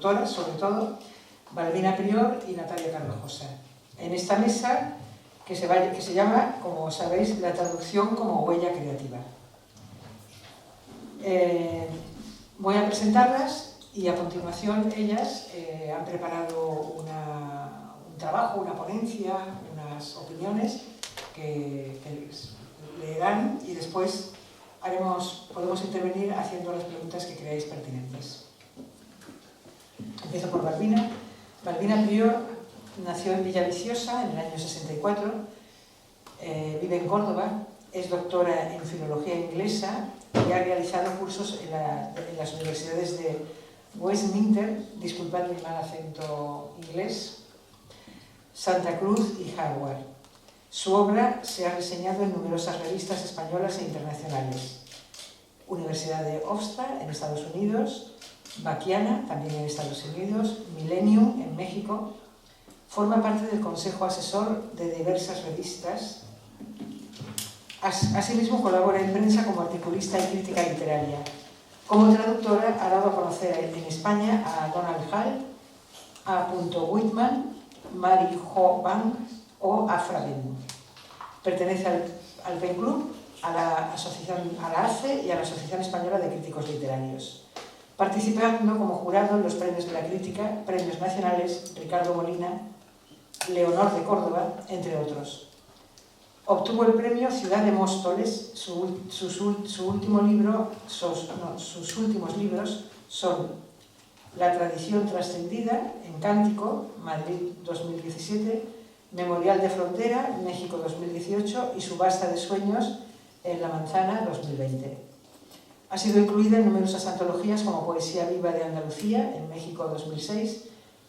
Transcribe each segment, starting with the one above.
doctoras, sobre todo, Balbina Prior y Natalia Carvajosa. En esta mesa que se llama, como sabéis, la traducción como huella creativa. Voy a presentarlas y a continuación ellas han preparado un trabajo, una ponencia, unas opiniones que leerán y después podemos intervenir haciendo las preguntas que creáis pertinentes. Empiezo por Balbina. Balbina Prior nació en Villaviciosa en el año 64, vive en Córdoba, es doctora en filología inglesa y ha realizado cursos en las universidades de Westminster, disculpad mi mal acento inglés, Santa Cruz y Harvard. Su obra se ha reseñado en numerosas revistas españolas e internacionales. Universidad de Hofstra en Estados Unidos, Baquiana, también en Estados Unidos, Millennium en México. Forma parte del consejo asesor de diversas revistas. Asimismo colabora en prensa como articulista y crítica literaria. Como traductora ha dado a conocer en España a Donald Hall, A. Whitman, Mary Jo Bank o Afra Ben. Pertenece al PEN Club, a la ACE y a la Asociación Española de Críticos Literarios, participando como jurado en los premios de la crítica, premios nacionales Ricardo Molina, Leonor de Córdoba, entre otros. Obtuvo el premio Ciudad de Móstoles. Sus últimos libros son La tradición trascendida, en Cántico, Madrid 2017, Memorial de Frontera, México 2018 y Subasta de Sueños en La Manzana 2020. Ha sido incluida en numerosas antologías como Poesía Viva de Andalucía en México 2006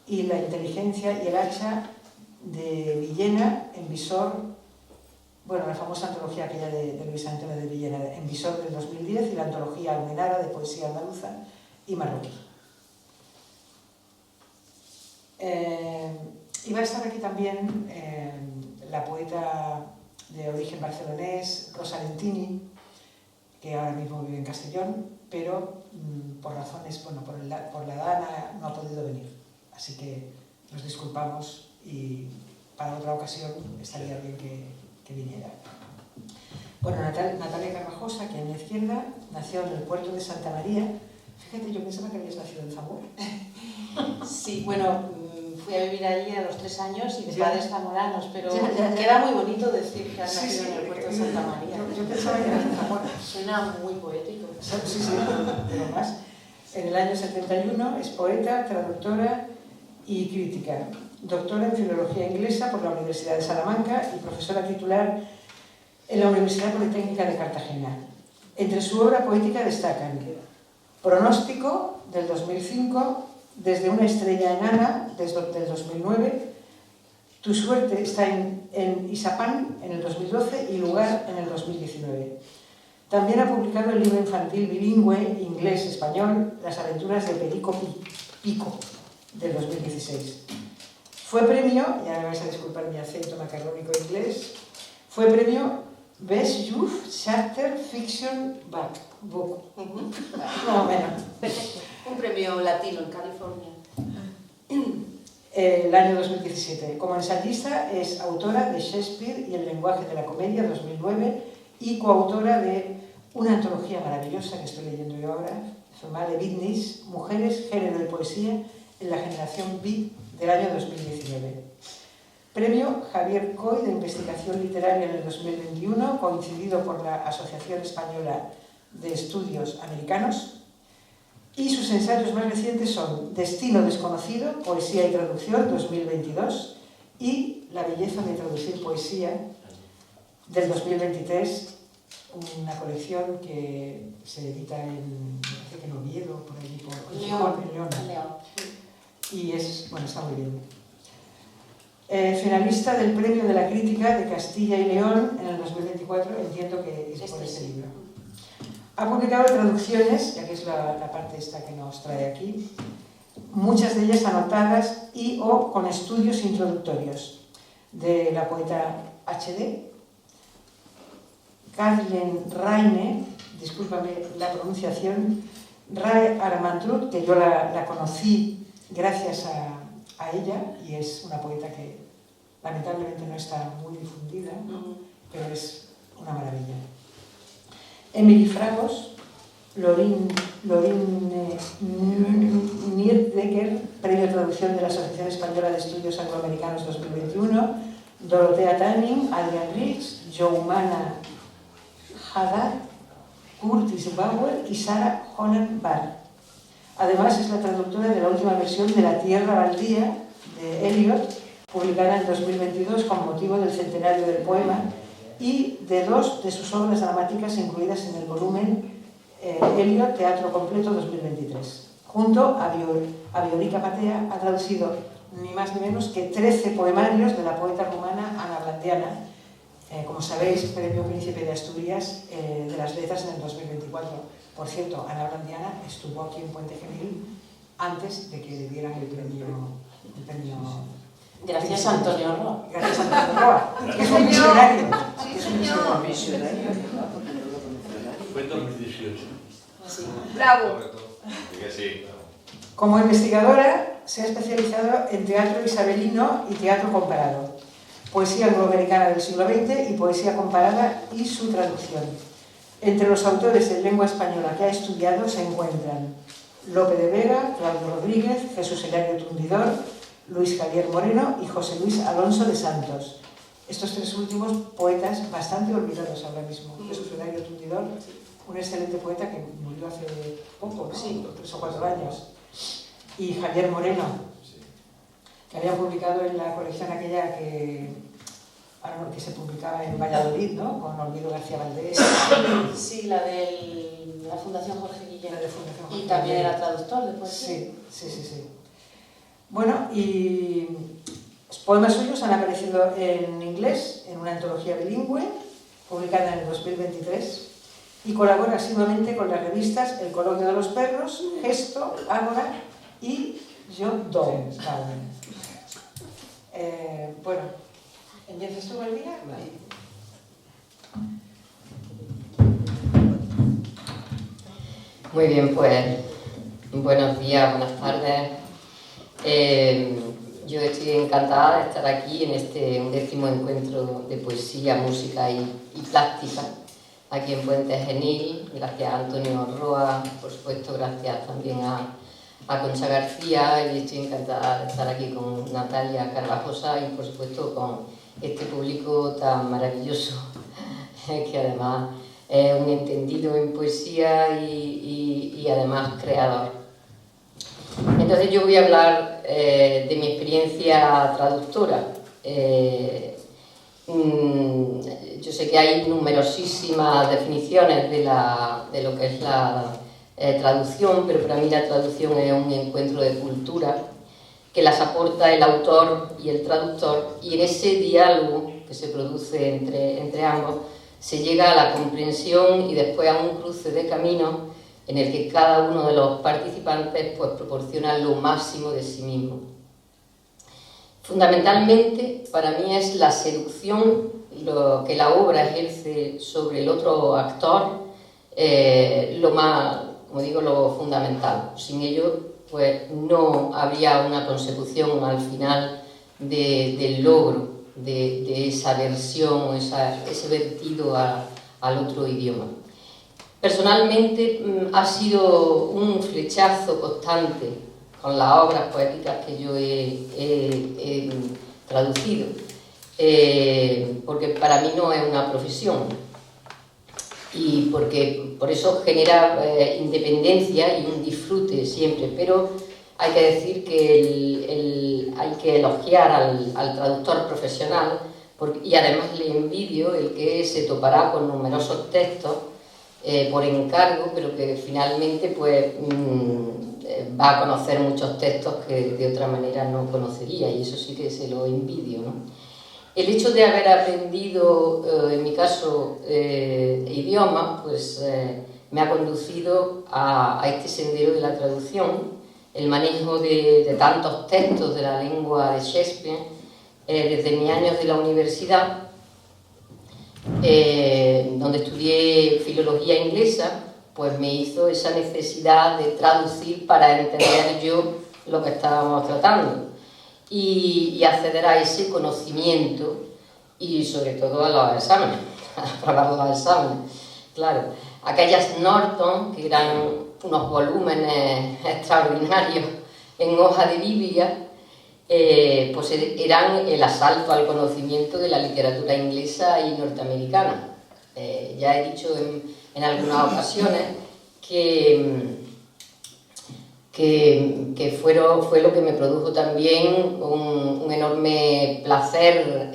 y La Inteligencia y el Hacha de Villena en Visor, la famosa antología aquella de Luis Antonio de Villena en Visor del 2010 y la antología Almenara de Poesía Andaluza y Marroquí. Y va a estar aquí también la poeta de origen barcelonés, Rosa Lentini, que ahora mismo vive en Castellón, pero por razones, por la edad no ha podido venir. Así que nos disculpamos y para otra ocasión estaría bien que viniera. Bueno, Natalia Carvajosa, aquí a mi izquierda, nació en el puerto de Santa María. Fíjate, yo pensaba que habías nacido en Zamora. Sí, bueno, fui a vivir allí a los 3 años y de Ya. padres zamoranos, pero Ya. queda muy bonito decir que has Sí, nacido sí, en el puerto de Santa María. Yo pensaba que eras en Zamora. Suena muy poético. Sí, pero más. En el año 71 es poeta, traductora y crítica. Doctora en Filología Inglesa por la Universidad de Salamanca y profesora titular en la Universidad Politécnica de Cartagena. Entre su obra poética destacan Pronóstico, del 2005, Desde una estrella enana, desde el 2009, Tu suerte está en Izapán, en el 2012, y Lugar, en el 2019. También ha publicado el libro infantil bilingüe inglés-español Las aventuras de Perico Pico, del 2016. Fue premio, ya me vais a disculpar mi acento macarrónico inglés, fue premio Best Youth Charter Fiction Book. Más o menos. Perfecto. Un premio latino en California. El año 2017. Como ensayista es autora de Shakespeare y el lenguaje de la comedia 2009 y coautora de una antología maravillosa que estoy leyendo yo ahora, Female Business, Mujeres, Género y Poesía en la generación Beat del año 2019. Premio Javier Coy de Investigación Literaria en el 2021, coincidido por la Asociación Española de Estudios Americanos. Y sus ensayos más recientes son Destino desconocido, Poesía y Traducción, 2022, y La belleza de traducir poesía, del 2023, una colección que se edita en Oviedo, por allí, por León. Y está muy bien. Finalista del Premio de la Crítica de Castilla y León en el 2024, entiendo que es por este libro. Ha publicado traducciones, ya que es la parte esta que nos trae aquí, muchas de ellas anotadas y o con estudios introductorios de la poeta H.D., Kathleen Raine, discúlpame la pronunciación, Rae Armantrout, que yo la conocí gracias a ella, y es una poeta que lamentablemente no está muy difundida, ¿no? Pero es una maravilla. Emily Fragos, Lorin Nirdekер, Premio de Traducción de la Asociación Española de Estudios Angloamericanos 2021, Dorothea Tanning, Adrian Rix, Joumana Haddad, Curtis Bauer y Sarah Honan-Barr. Además, es la traductora de la última versión de La Tierra Baldía de Eliot, publicada en 2022 con motivo del centenario del poema, y de 2 de sus obras dramáticas incluidas en el volumen Eliot Teatro Completo 2023. Junto a Viorica Patea ha traducido ni más ni menos que 13 poemarios de la poeta rumana Ana Blandiana, como sabéis, Premio Príncipe de Asturias de las Letras en el 2024. Por cierto, Ana Blandiana estuvo aquí en Puente Genil antes de que le dieran el premio. Gracias a Antonio Roa. Gracias a Antonio Roa, que es un visionario. Sí, señor. Fue en 2018. Sí. Bravo. Sí. Como investigadora, se ha especializado en teatro isabelino y teatro comparado, poesía angloamericana del siglo XX y poesía comparada y su traducción. Entre los autores en lengua española que ha estudiado se encuentran Lope de Vega, Claudio Rodríguez, Jesús Hilario Tundidor, Luis Javier Moreno y José Luis Alonso de Santos. Estos 3 últimos poetas bastante olvidados ahora mismo. Jesús Hilario Tundidor, un excelente poeta que murió hace poco, ¿no? Sí. 3 o 4 años. Y Javier Moreno, que había publicado en la colección aquella que se publicaba en Valladolid, ¿no? Con Olvido García Valdés. Sí, la de la Fundación Jorge Guillén. La de Fundación Jorge Y también Guillén. era traductor de poesía. Sí. Bueno, y los poemas suyos han aparecido en inglés, en una antología bilingüe, publicada en el 2023, y colabora asiduamente con las revistas El Coloquio de los Perros, Gesto, Ágora y Yo Down. Bueno, ¿empiezas tú, Elvira? Muy bien, pues buenos días, buenas tardes. Yo estoy encantada de estar aquí en este 11º encuentro de poesía, música y plástica aquí en Puente Genil. Gracias a Antonio Roa, por supuesto, gracias también a Concha García, y estoy encantada de estar aquí con Natalia Carvajosa y por supuesto con este público tan maravilloso que además es un entendido en poesía y además creador. Entonces yo voy a hablar de mi experiencia traductora. Yo sé que hay numerosísimas definiciones de lo que es la traducción, pero para mí la traducción es un encuentro de cultura que las aporta el autor y el traductor, y en ese diálogo que se produce entre ambos se llega a la comprensión y después a un cruce de caminos en el que cada uno de los participantes pues, proporciona lo máximo de sí mismo. Fundamentalmente, para mí es la seducción lo que la obra ejerce sobre el otro actor, lo más, como digo, lo fundamental. Sin ello, pues no habría una consecución al final del logro de esa versión o ese vertido al otro idioma. Personalmente ha sido un flechazo constante con las obras poéticas que yo he traducido, porque para mí no es una profesión y porque por eso genera independencia y un disfrute siempre, pero hay que decir que hay que elogiar al traductor profesional y además le envidio el que se topará con numerosos textos por encargo, pero que finalmente pues, va a conocer muchos textos que de otra manera no conocería, y eso sí que se lo envidio, ¿no? El hecho de haber aprendido, en mi caso, idiomas, pues me ha conducido a este sendero de la traducción, el manejo de tantos textos de la lengua de Shakespeare, desde mis años de la universidad, donde estudié filología inglesa, pues me hizo esa necesidad de traducir para entender yo lo que estábamos tratando y acceder a ese conocimiento y sobre todo a los exámenes, a aprobar los exámenes. Claro, aquellas Norton, que eran unos volúmenes extraordinarios en hoja de Biblia, pues eran el asalto al conocimiento de la literatura inglesa y norteamericana. Ya he dicho en algunas ocasiones que fue lo que me produjo también un enorme placer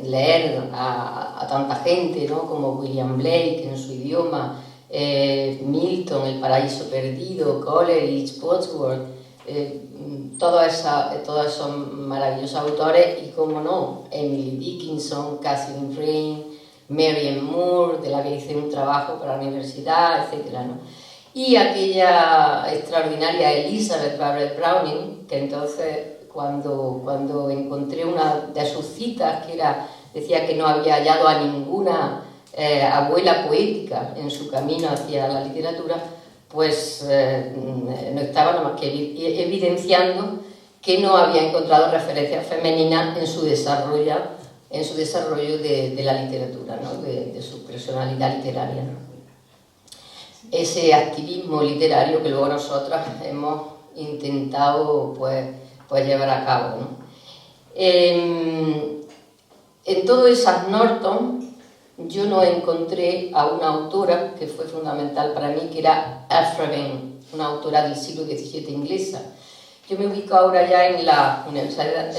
leer a tanta gente, ¿no? Como William Blake en su idioma, Milton, El paraíso perdido, Coleridge, Wordsworth, todos esos maravillosos autores y, como no, Emily Dickinson, Catherine Rain, Marianne Moore, de la que hice un trabajo para la universidad, etc., ¿no? Y aquella extraordinaria Elizabeth Barrett Browning, que entonces cuando encontré una de sus citas, decía que no había hallado a ninguna abuela poética en su camino hacia la literatura, pues no estaba nada más que evidenciando que no había encontrado referencias femeninas en su desarrollo de la literatura, ¿no? de su personalidad literaria, ¿no? Ese activismo literario que luego nosotros hemos intentado pues llevar a cabo, ¿no? En todo esas Norton yo no encontré a una autora que fue fundamental para mí, que era Aphra Behn, una autora del siglo XVII inglesa. Yo me ubico ahora ya en las universidades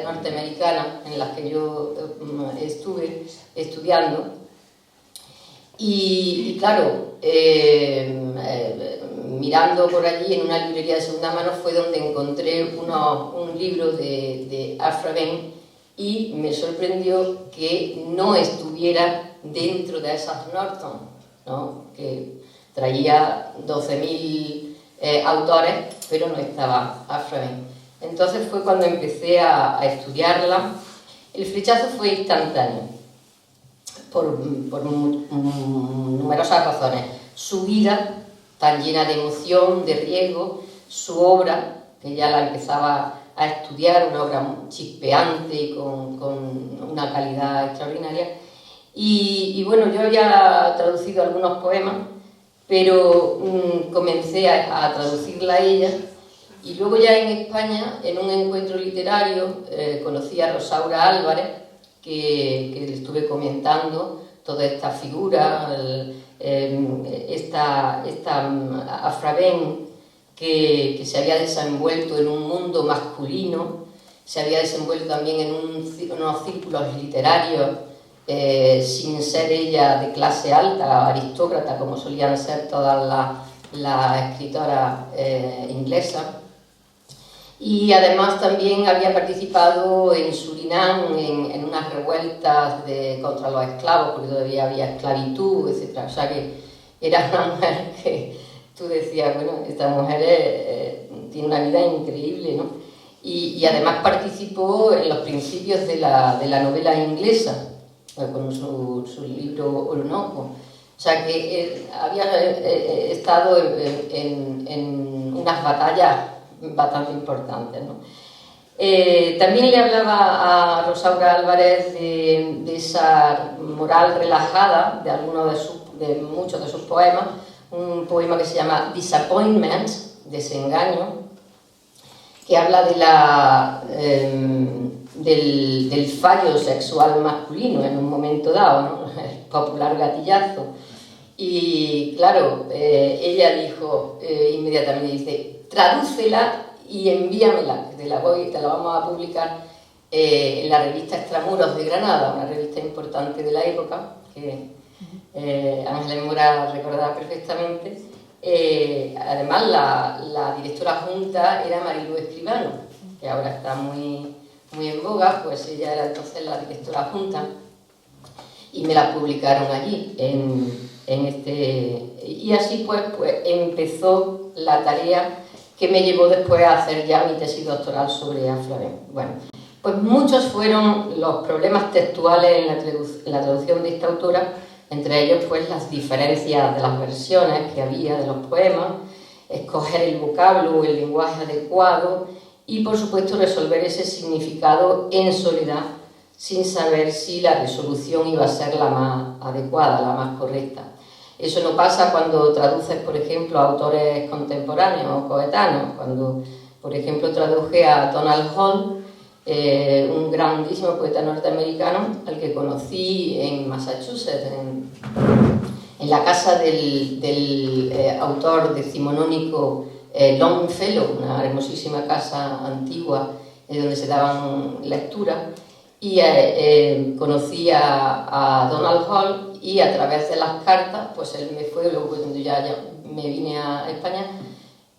norteamericanas en las que yo estuve estudiando. Y claro, mirando por allí en una librería de segunda mano fue donde encontré un libro de Aphra Behn y me sorprendió que no estuviera dentro de esas Norton, ¿no? Que traía 12.000 autores, pero no estaba Aphra Behn. Entonces fue cuando empecé a estudiarla. El flechazo fue instantáneo. Por numerosas razones. Su vida, tan llena de emoción, de riesgo, su obra, que ya la empezaba a estudiar, una obra chispeante y con una calidad extraordinaria. Y bueno, yo había traducido algunos poemas, pero comencé a traducirla a ella, y luego ya en España, en un encuentro literario, conocí a Rosaura Álvarez, que le estuve comentando toda esta figura, esta Aphra Behn, que se había desenvuelto en un mundo masculino, se había desenvuelto también en unos círculos literarios, sin ser ella de clase alta, aristócrata, como solían ser todas las escritoras inglesas. Y además también había participado en Surinam en unas revueltas contra los esclavos, porque todavía había esclavitud, etc. O sea que era una mujer que tú decías, bueno, esta mujer tiene una vida increíble, ¿no? Y además participó en los principios de la novela inglesa, con su libro Orinoco. O sea que había estado en unas batallas bastante importantes, ¿no? También le hablaba a Rosaura Álvarez de esa moral relajada de muchos de sus poemas, un poema que se llama Disappointment, desengaño, que habla del fallo sexual masculino en un momento dado, ¿no? El popular gatillazo. Y claro, ella dijo inmediatamente, dice, tradúcela y envíamela, que te la vamos a publicar en la revista Extramuros de Granada, una revista importante de la época, que Ángeles Mora recordará perfectamente. Además, la directora junta era Marilú Escribano, que ahora está muy en boga, pues ella era entonces la directora junta, y me la publicaron allí, y así pues empezó la tarea que me llevó después a hacer ya mi tesis doctoral sobre Aphra Behn. Bueno, pues muchos fueron los problemas textuales en la traducción de esta autora, entre ellos pues las diferencias de las versiones que había de los poemas, escoger el vocablo o el lenguaje adecuado y, por supuesto, resolver ese significado en soledad, sin saber si la resolución iba a ser la más adecuada, la más correcta. Eso no pasa cuando traduces, por ejemplo, a autores contemporáneos o coetáneos. Cuando, por ejemplo, traduje a Donald Hall, un grandísimo poeta norteamericano, al que conocí en Massachusetts, en la casa del autor decimonónico Longfellow, una hermosísima casa antigua donde se daban lecturas, y conocí a Donald Hall, y a través de las cartas, pues él me fue, luego cuando ya me vine a España,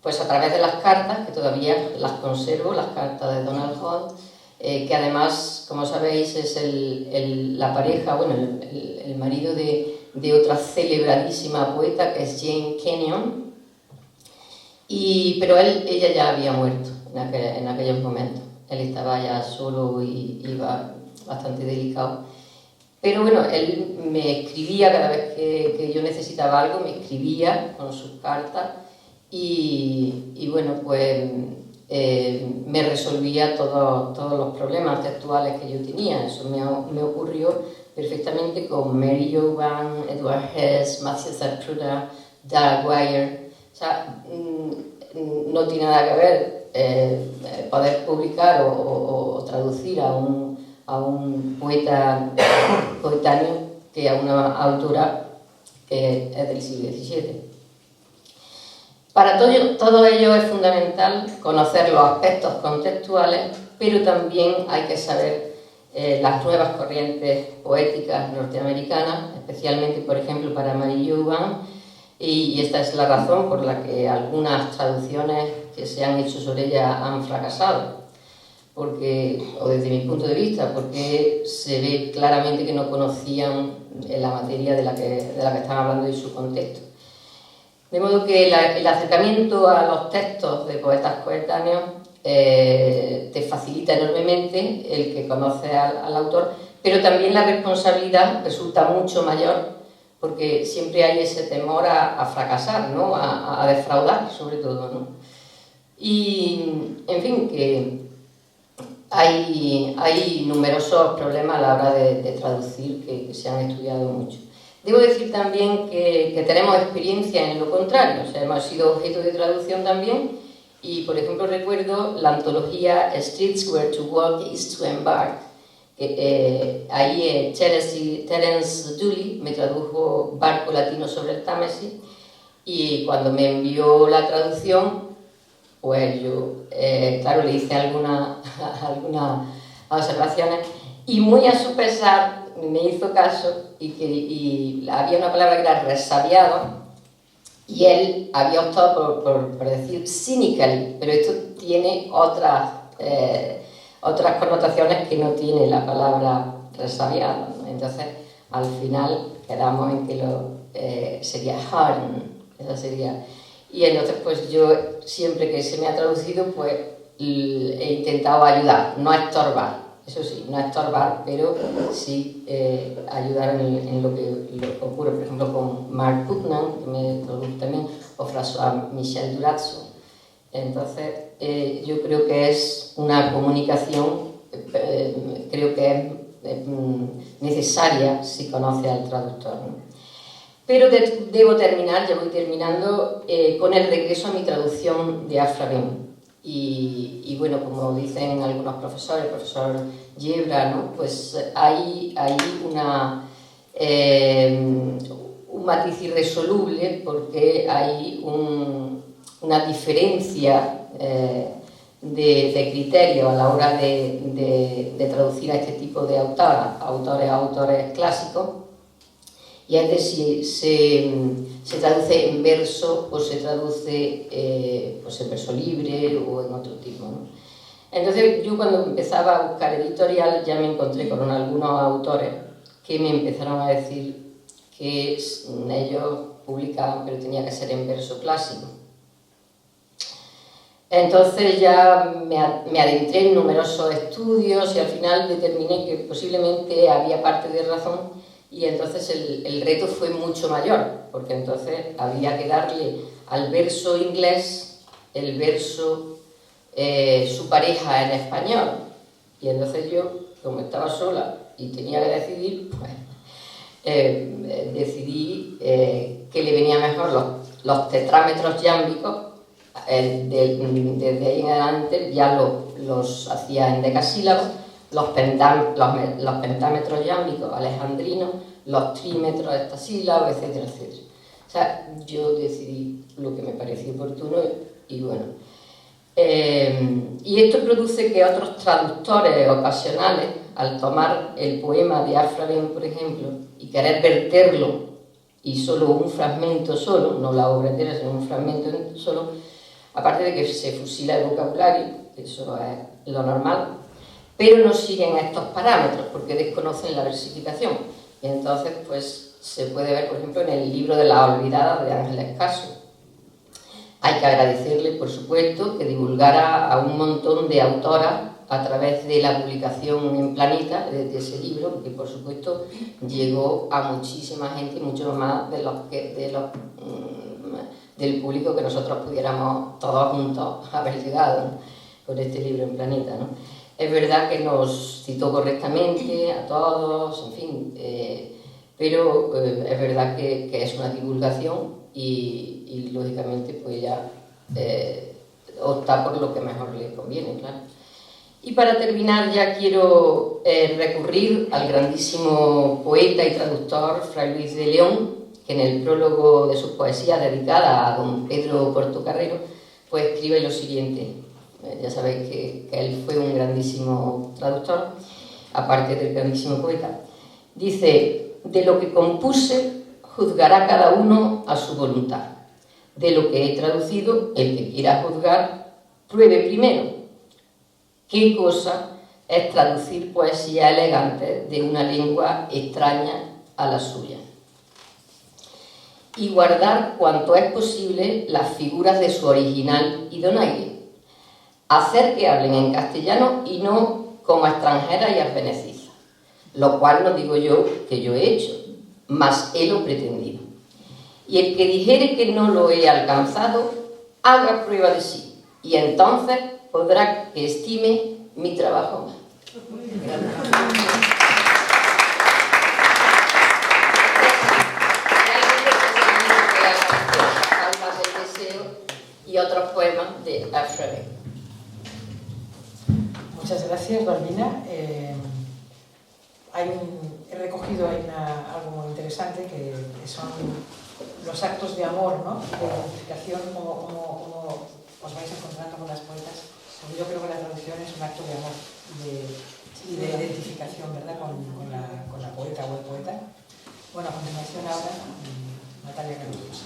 pues a través de las cartas, que todavía las conservo, las cartas de Donald Hall, que además, como sabéis, es la pareja, bueno, el marido de otra celebradísima poeta, que es Jane Kenyon, pero ella ya había muerto en aquellos momentos. Él estaba ya solo y iba bastante delicado. Pero bueno, él me escribía cada vez que yo necesitaba algo, me escribía con sus cartas y bueno, pues me resolvía todos los problemas textuales que yo tenía. Eso me ocurrió perfectamente con Mary Jovan, Edward Hess, Matthew Zapruder, Doug Wire. O sea, no tiene nada que ver poder publicar o traducir a un poeta coetáneo que a una autora que es del siglo XVII. Para todo ello es fundamental conocer los aspectos contextuales, pero también hay que saber las nuevas corrientes poéticas norteamericanas, especialmente, por ejemplo, para Mary Jovan, y esta es la razón por la que algunas traducciones que se han hecho sobre ella han fracasado. O desde mi punto de vista, porque se ve claramente que no conocían la materia de la que estaban hablando y su contexto. De modo que el acercamiento a los textos de poetas coetáneos te facilita enormemente el que conoces al autor, pero también la responsabilidad resulta mucho mayor, porque siempre hay ese temor a fracasar, ¿no? a defraudar, sobre todo, ¿no? Y, en fin, que hay numerosos problemas a la hora de traducir que se han estudiado mucho. Debo decir también que tenemos experiencia en lo contrario, o sea, hemos sido objeto de traducción también, y por ejemplo recuerdo la antología Streets Where to Walk is to Embark, que ahí Terence Dooley me tradujo Barco Latino sobre el Támesis, y cuando me envió la traducción, pues yo, claro, le hice algunas observaciones y muy a su pesar me hizo caso y había una palabra que era resabiado y él había optado por decir cynically, pero esto tiene otras connotaciones que no tiene la palabra resabiado, ¿no? Entonces, al final quedamos en que sería harm, eso sería. Y entonces, pues yo siempre que se me ha traducido, pues he intentado ayudar, no estorbar, eso sí, no estorbar, pero sí ayudar en lo que ocurre, por ejemplo, con Mark Putnam, que me tradujo también, o François-Michel Durazzo. Entonces, yo creo que es una comunicación, creo que es necesaria si conoce al traductor, ¿no? Pero debo terminar, ya voy terminando, con el regreso a mi traducción de Afra Ben. Y bueno, como dicen algunos profesores, el profesor Yebra, ¿no? Pues hay un matiz irresoluble porque hay una diferencia de criterio a la hora de traducir a este tipo de autores clásicos. Y es decir, se traduce en verso o se traduce pues en verso libre o en otro tipo, ¿no? Entonces yo cuando empezaba a buscar editorial ya me encontré con algunos autores que me empezaron a decir que ellos publicaban pero tenía que ser en verso clásico. Entonces ya me adentré en numerosos estudios y al final determiné que posiblemente había parte de razón. Y entonces el reto fue mucho mayor, porque entonces había que darle al verso inglés el verso su pareja en español. Y entonces yo, como estaba sola y tenía que decidir, pues decidí que le venía mejor los tetrámetros yámbicos. Desde ahí en adelante ya los hacía en decasílabos, los pentámetros yámbicos alejandrinos, los trímetros hectasílabos, etcétera, etcétera. O sea, yo decidí lo que me pareció oportuno y bueno. Y esto produce que otros traductores ocasionales, al tomar el poema de Afraven, por ejemplo, y querer verterlo, y solo un fragmento solo, no la obra entera, sino un fragmento solo, aparte de que se fusila el vocabulario, eso es lo normal, pero no siguen estos parámetros porque desconocen la versificación. Y entonces, pues, se puede ver, por ejemplo, en el libro de la olvidada de Ángeles Caso. Hay que agradecerle, por supuesto, que divulgara a un montón de autoras a través de la publicación en Planeta de ese libro, que por supuesto llegó a muchísima gente, mucho más del público que nosotros pudiéramos todos juntos haber llegado, ¿no?, con este libro en Planeta, ¿no? Es verdad que nos citó correctamente a todos, en fin, pero es verdad que es una divulgación y lógicamente pues ya opta por lo que mejor le conviene, claro. Y para terminar ya quiero recurrir al grandísimo poeta y traductor Fray Luis de León, que en el prólogo de su poesía dedicada a don Pedro Portocarrero, pues escribe lo siguiente. Ya sabéis que él fue un grandísimo traductor, aparte del grandísimo poeta. Dice: de lo que compuse juzgará cada uno a su voluntad. De lo que he traducido, el que quiera juzgar, pruebe primero qué cosa es traducir poesía elegante de una lengua extraña a la suya. Y guardar cuanto es posible las figuras de su original y donaire. Hacer que hablen en castellano y no como extranjeras y advenecizas, lo cual no digo yo que yo he hecho, mas he lo pretendido. Y el que dijere que no lo he alcanzado, haga prueba de sí, y entonces podrá que estime mi trabajo más. Almas del deseo y otros poemas de Afraven. Muchas gracias, Balbina. He recogido ahí algo muy interesante que son los actos de amor, ¿no?, de identificación, como os vais encontrando con las poetas. Yo creo que la traducción es un acto de amor y de identificación, ¿verdad?, con la poeta o el poeta. Bueno, a continuación ahora, Natalia Carlos.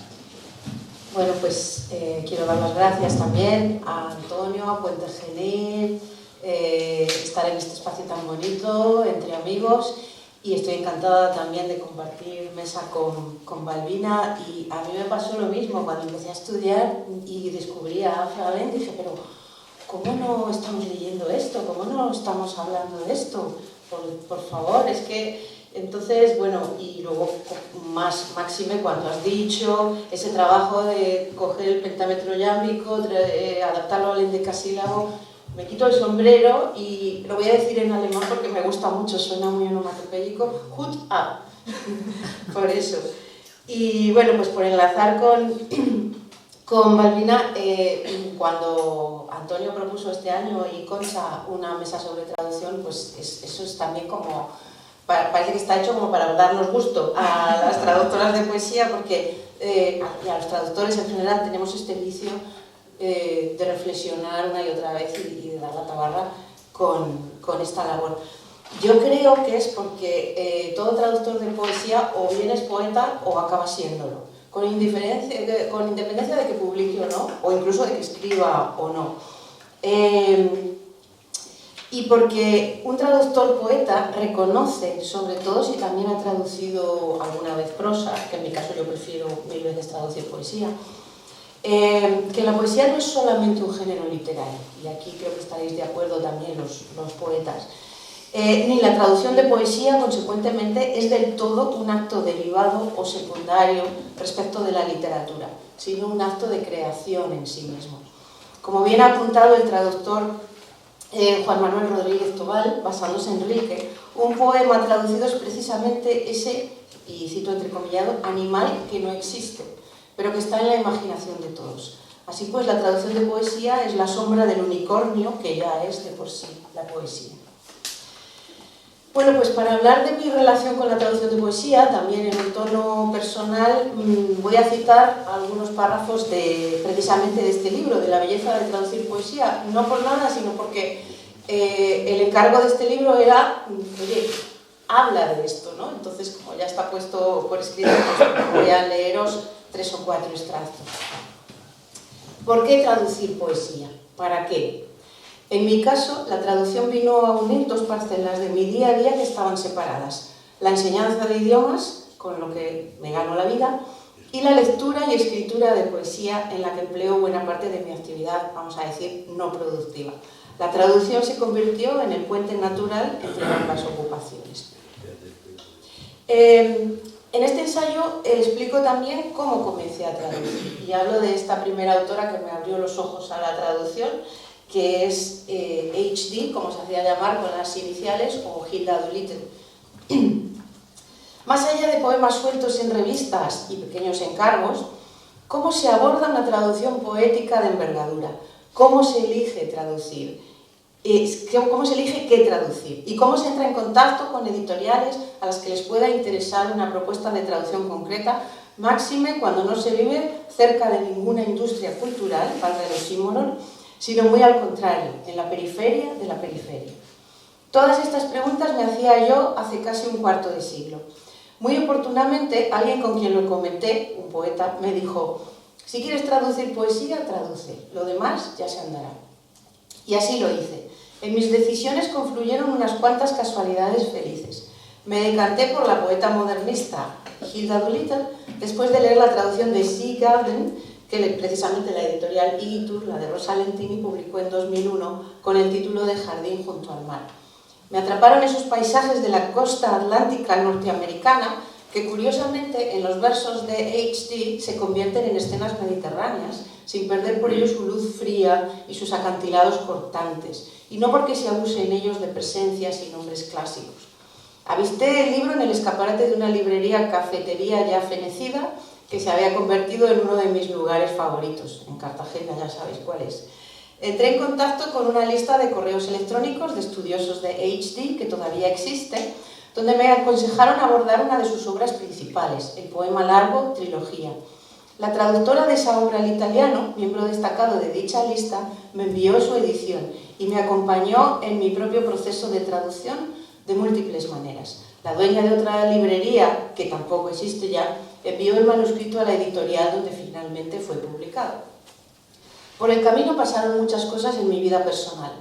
Bueno, pues quiero dar las gracias también a Antonio, a Puente Genil, estar en este espacio tan bonito, entre amigos, y estoy encantada también de compartir mesa con Balbina. Y a mí me pasó lo mismo cuando empecé a estudiar y descubrí a Afraven, dije, pero ¿cómo no estamos leyendo esto? ¿Cómo no estamos hablando de esto? Por favor, es que... Entonces, bueno, y luego más máxime cuando has dicho ese trabajo de coger el pentámetro yámbico, adaptarlo al endecasílabo. Me quito el sombrero y lo voy a decir en alemán porque me gusta mucho, suena muy onomatopéyico. Hut ab. Por eso. Y bueno, pues por enlazar con Balbina, cuando Antonio propuso este año y Concha una mesa sobre traducción, pues eso es también como... Parece que está hecho como para darnos gusto a las traductoras de poesía, porque y a los traductores en general tenemos este vicio de reflexionar una y otra vez y de dar la tabarra con esta labor. Yo creo que es porque todo traductor de poesía o bien es poeta o acaba siéndolo, con independencia de que publique o no, o incluso de que escriba o no. Y porque un traductor poeta reconoce, sobre todo si también ha traducido alguna vez prosa, que en mi caso yo prefiero mil veces traducir poesía, que la poesía no es solamente un género literario, y aquí creo que estaréis de acuerdo también los poetas. Ni la traducción de poesía, consecuentemente, es del todo un acto derivado o secundario respecto de la literatura, sino un acto de creación en sí mismo. Como bien ha apuntado el traductor Juan Manuel Rodríguez Tobal, basándose en Rilke, un poema traducido es precisamente ese, y cito entrecomillado, animal que no existe, pero que está en la imaginación de todos. Así pues, la traducción de poesía es la sombra del unicornio que ya es de por sí la poesía. Bueno, pues para hablar de mi relación con la traducción de poesía, también en un tono personal, voy a citar algunos párrafos precisamente de este libro, de la belleza de traducir poesía, no por nada, sino porque el encargo de este libro era, oye, habla de esto, ¿no? Entonces, como ya está puesto por escrito, pues voy a leeros 3 o 4 extractos. ¿Por qué traducir poesía? ¿Para qué? En mi caso, la traducción vino a unir 2 parcelas de mi día a día que estaban separadas. La enseñanza de idiomas, con lo que me gano la vida, y la lectura y escritura de poesía en la que empleo buena parte de mi actividad, vamos a decir, no productiva. La traducción se convirtió en el puente natural entre ambas ocupaciones. En este ensayo explico también cómo comencé a traducir. Y hablo de esta primera autora que me abrió los ojos a la traducción, que es HD, como se hacía llamar con las iniciales, o Hilda Doolittle. Más allá de poemas sueltos en revistas y pequeños encargos, ¿cómo se aborda una traducción poética de envergadura? ¿Cómo se elige traducir? ¿Cómo se elige qué traducir? ¿Y cómo se entra en contacto con editoriales a las que les pueda interesar una propuesta de traducción concreta, máxime cuando no se vive cerca de ninguna industria cultural, valga el oxímoron, sino muy al contrario, en la periferia de la periferia? Todas estas preguntas me hacía yo hace casi un cuarto de siglo. Muy oportunamente, alguien con quien lo comenté, un poeta, me dijo: si quieres traducir poesía, traduce, lo demás ya se andará. Y así lo hice. En mis decisiones confluyeron unas cuantas casualidades felices. Me decanté por la poeta modernista Hilda Doolittle después de leer la traducción de Sea Garden, que precisamente la editorial Igitur, la de Rosa Lentini, publicó en 2001 con el título de Jardín junto al mar. Me atraparon esos paisajes de la costa atlántica norteamericana que, curiosamente, en los versos de HD se convierten en escenas mediterráneas, sin perder por ello su luz fría y sus acantilados cortantes, y no porque se abuse en ellos de presencias y nombres clásicos. Avisté el libro en el escaparate de una librería cafetería ya fenecida, que se había convertido en uno de mis lugares favoritos, en Cartagena, ya sabéis cuál es. Entré en contacto con una lista de correos electrónicos de estudiosos de HD, que todavía existe, donde me aconsejaron abordar una de sus obras principales, el poema largo Trilogía. La traductora de esa obra al italiano, miembro destacado de dicha lista, me envió su edición y me acompañó en mi propio proceso de traducción de múltiples maneras. La dueña de otra librería, que tampoco existe ya, envió el manuscrito a la editorial donde finalmente fue publicado. Por el camino pasaron muchas cosas en mi vida personal.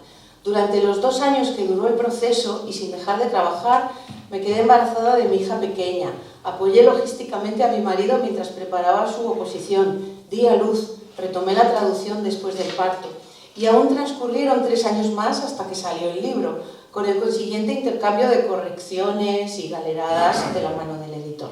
Durante los 2 años que duró el proceso y sin dejar de trabajar, me quedé embarazada de mi hija pequeña. Apoyé logísticamente a mi marido mientras preparaba su oposición. Di a luz, retomé la traducción después del parto. Y aún transcurrieron 3 años más hasta que salió el libro, con el consiguiente intercambio de correcciones y galeradas de la mano del editor.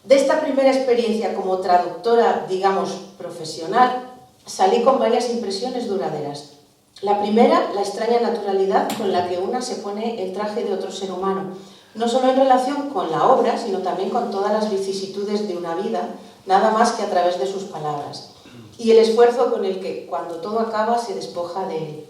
De esta primera experiencia como traductora, digamos, profesional, salí con varias impresiones duraderas. La primera, la extraña naturalidad con la que una se pone el traje de otro ser humano, no solo en relación con la obra, sino también con todas las vicisitudes de una vida, nada más que a través de sus palabras, y el esfuerzo con el que, cuando todo acaba, se despoja de él.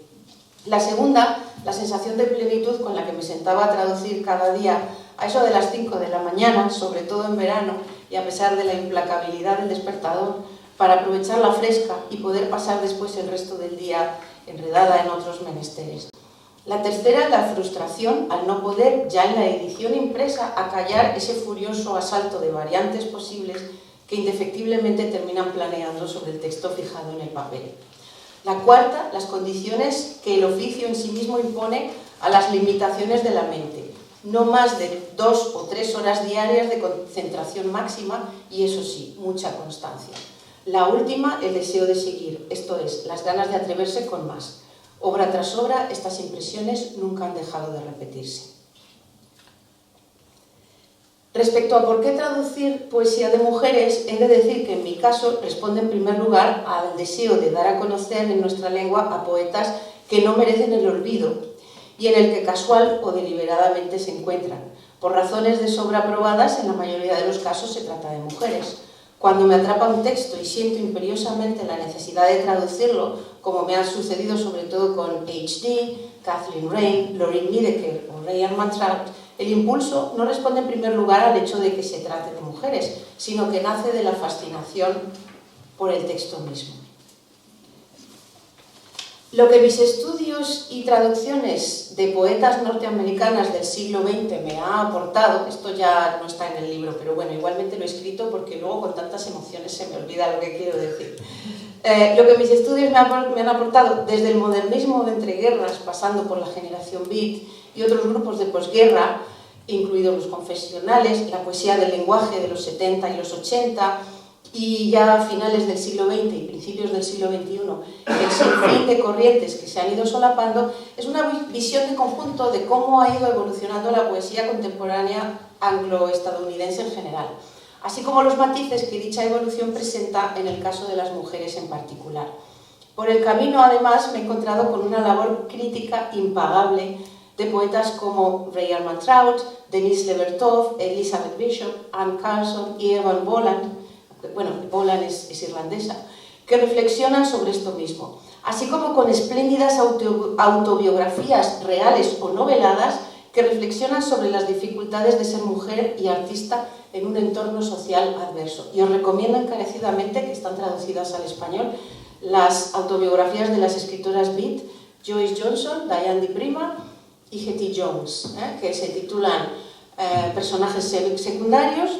La segunda, la sensación de plenitud con la que me sentaba a traducir cada día a eso de las 5 de la mañana, sobre todo en verano, y a pesar de la implacabilidad del despertador, para aprovechar la fresca y poder pasar después el resto del día enredada en otros menesteres. La tercera, la frustración al no poder, ya en la edición impresa, acallar ese furioso asalto de variantes posibles que indefectiblemente terminan planeando sobre el texto fijado en el papel. La cuarta, las condiciones que el oficio en sí mismo impone a las limitaciones de la mente. No más de 2 o 3 horas diarias de concentración máxima y, eso sí, mucha constancia. La última, el deseo de seguir, esto es, las ganas de atreverse con más. Obra tras obra, estas impresiones nunca han dejado de repetirse. Respecto a por qué traducir poesía de mujeres, he de decir que en mi caso responde en primer lugar al deseo de dar a conocer en nuestra lengua a poetas que no merecen el olvido y en el que casual o deliberadamente se encuentran. Por razones de sobra probadas, en la mayoría de los casos se trata de mujeres. Cuando me atrapa un texto y siento imperiosamente la necesidad de traducirlo, como me ha sucedido sobre todo con H.D., Kathleen Raine, Lauren Niedecker o Ray Armantrout, el impulso no responde en primer lugar al hecho de que se trate de mujeres, sino que nace de la fascinación por el texto mismo. Lo que mis estudios y traducciones de poetas norteamericanas del siglo XX me ha aportado, esto ya no está en el libro, pero bueno, igualmente lo he escrito porque luego con tantas emociones se me olvida lo que quiero decir. Lo que mis estudios me han aportado desde el modernismo de entreguerras, pasando por la generación Beat y otros grupos de posguerra, incluidos los confesionales, la poesía del lenguaje de los 70 y los 80, y ya a finales del siglo XX y principios del siglo XXI, el sinfín de corrientes que se han ido solapando, es una visión de conjunto de cómo ha ido evolucionando la poesía contemporánea anglo-estadounidense en general, así como los matices que dicha evolución presenta en el caso de las mujeres en particular. Por el camino, además, me he encontrado con una labor crítica impagable de poetas como Ray Armantrout, Denise Levertov, Elizabeth Bishop, Anne Carson y Evan Boland, bueno, Boland es irlandesa, que reflexionan sobre esto mismo, así como con espléndidas autobiografías reales o noveladas que reflexionan sobre las dificultades de ser mujer y artista en un entorno social adverso. Y os recomiendo encarecidamente, que están traducidas al español, las autobiografías de las escritoras Beat, Joyce Johnson, Diane di Prima y Hetty Jones, que se titulan Personajes secundarios,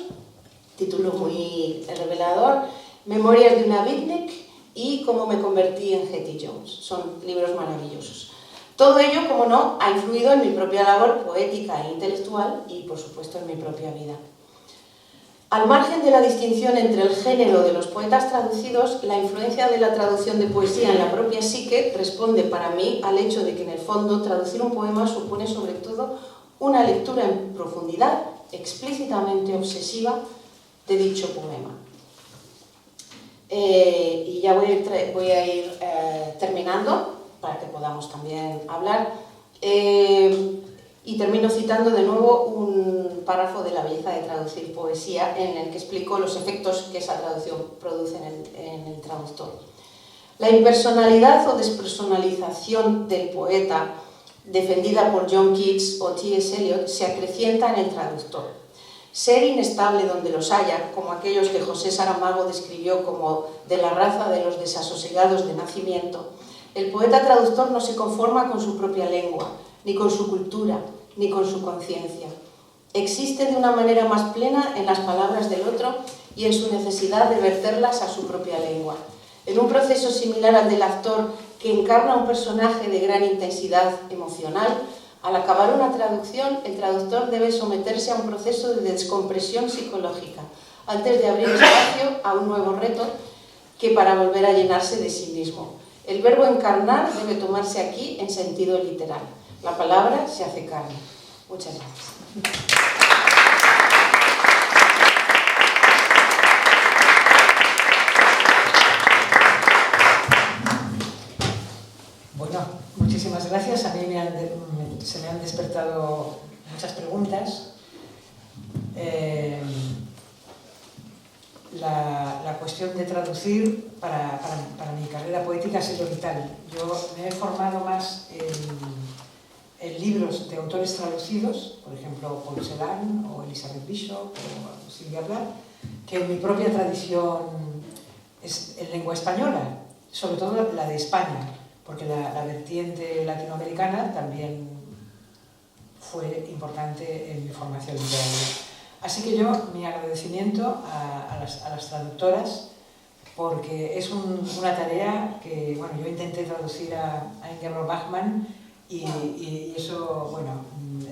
título muy revelador, Memorias de una beatnik y Cómo me convertí en Hetty Jones. Son libros maravillosos. Todo ello, como no, ha influido en mi propia labor poética e intelectual y, por supuesto, en mi propia vida. Al margen de la distinción entre el género de los poetas traducidos, la influencia de la traducción de poesía en la propia psique responde para mí al hecho de que, en el fondo, traducir un poema supone sobre todo una lectura en profundidad, explícitamente obsesiva, de dicho poema. Y ya voy a ir terminando para que podamos también hablar. Y termino citando de nuevo un párrafo de La belleza de traducir poesía en el que explico los efectos que esa traducción produce en el traductor. La impersonalidad o despersonalización del poeta, defendida por John Keats o T.S. Eliot, se acrecienta en el traductor. Ser inestable donde los haya, como aquellos que José Saramago describió como de la raza de los desasosegados de nacimiento, el poeta traductor no se conforma con su propia lengua, ni con su cultura, ni con su conciencia. Existe de una manera más plena en las palabras del otro y en su necesidad de verterlas a su propia lengua. En un proceso similar al del actor que encarna un personaje de gran intensidad emocional, al acabar una traducción, el traductor debe someterse a un proceso de descompresión psicológica, antes de abrir espacio a un nuevo reto que para volver a llenarse de sí mismo. El verbo encarnar debe tomarse aquí en sentido literal. La palabra se hace carne. Muchas gracias. Bueno, muchísimas gracias. A mí se me han despertado muchas preguntas. La cuestión de traducir para mi carrera poética ha sido vital. Yo me he formado más en libros de autores traducidos, por ejemplo, Paul Celan o Elizabeth Bishop o Silvia Plath, que en mi propia tradición en lengua española, sobre todo la de España, porque la vertiente latinoamericana también fue importante en mi formación literaria. Así que yo, mi agradecimiento a las traductoras, porque es una tarea que, bueno, yo intenté traducir a Ingeborg Bachmann y eso, bueno,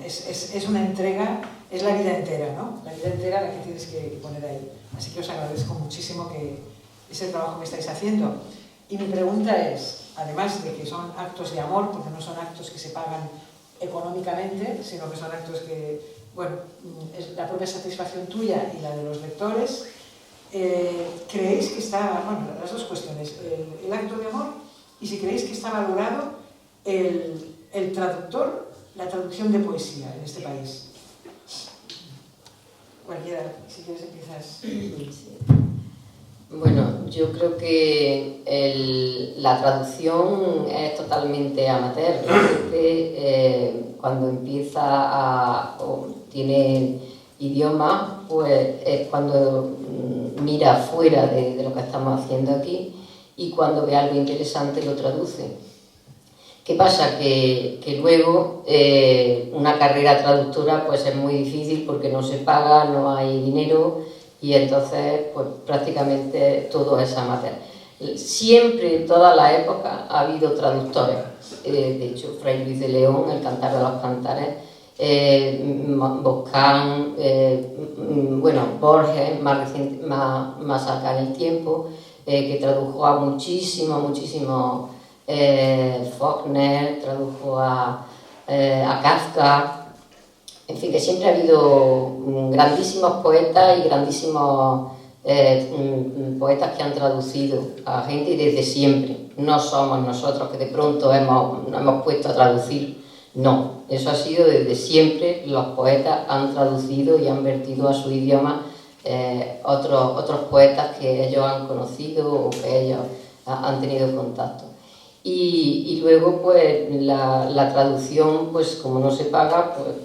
es una entrega, es la vida entera, ¿no? La vida entera la que tienes que poner ahí. Así que os agradezco muchísimo que ese trabajo que estáis haciendo. Y mi pregunta es, además de que son actos de amor, porque no son actos que se pagan económicamente, sino que son actos que, bueno, es la propia satisfacción tuya y la de los lectores. ¿Creéis que está, bueno, las dos cuestiones, el acto de amor y si creéis que está valorado el traductor, la traducción de poesía en este país? Cualquiera, si quieres empiezas. Sí. Bueno, yo creo que la traducción es totalmente amateur. Realmente, cuando empieza o tiene idioma, pues es cuando mira fuera de lo que estamos haciendo aquí y cuando ve algo interesante lo traduce. ¿Qué pasa? Que luego una carrera traductora pues es muy difícil porque no se paga, no hay dinero y entonces pues prácticamente todo es amateur. Siempre, en toda la época, ha habido traductores. De hecho, Fray Luis de León, el Cantar de los Cantares, Boscán, bueno, Borges, más acá en el tiempo, que tradujo a muchísimo Faulkner, tradujo a Kafka. En fin, que siempre ha habido grandísimos poetas y grandísimos poetas que han traducido a gente desde siempre. No somos nosotros que de pronto nos hemos puesto a traducir. No, eso ha sido desde siempre. Los poetas han traducido y han vertido a su idioma otros poetas que ellos han conocido o que ellos han tenido contacto. Y luego pues la traducción, pues como no se paga, pues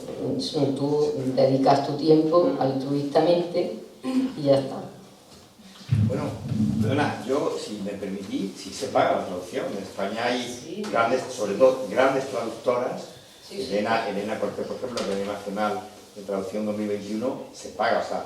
tú dedicas tu tiempo altruistamente y ya está. Bueno, perdona, yo, si me permitís, si se paga la traducción, en España hay grandes, sobre todo grandes traductoras, Elena Cortés, por ejemplo, la Premio Nacional de Traducción 2021, se paga, o sea,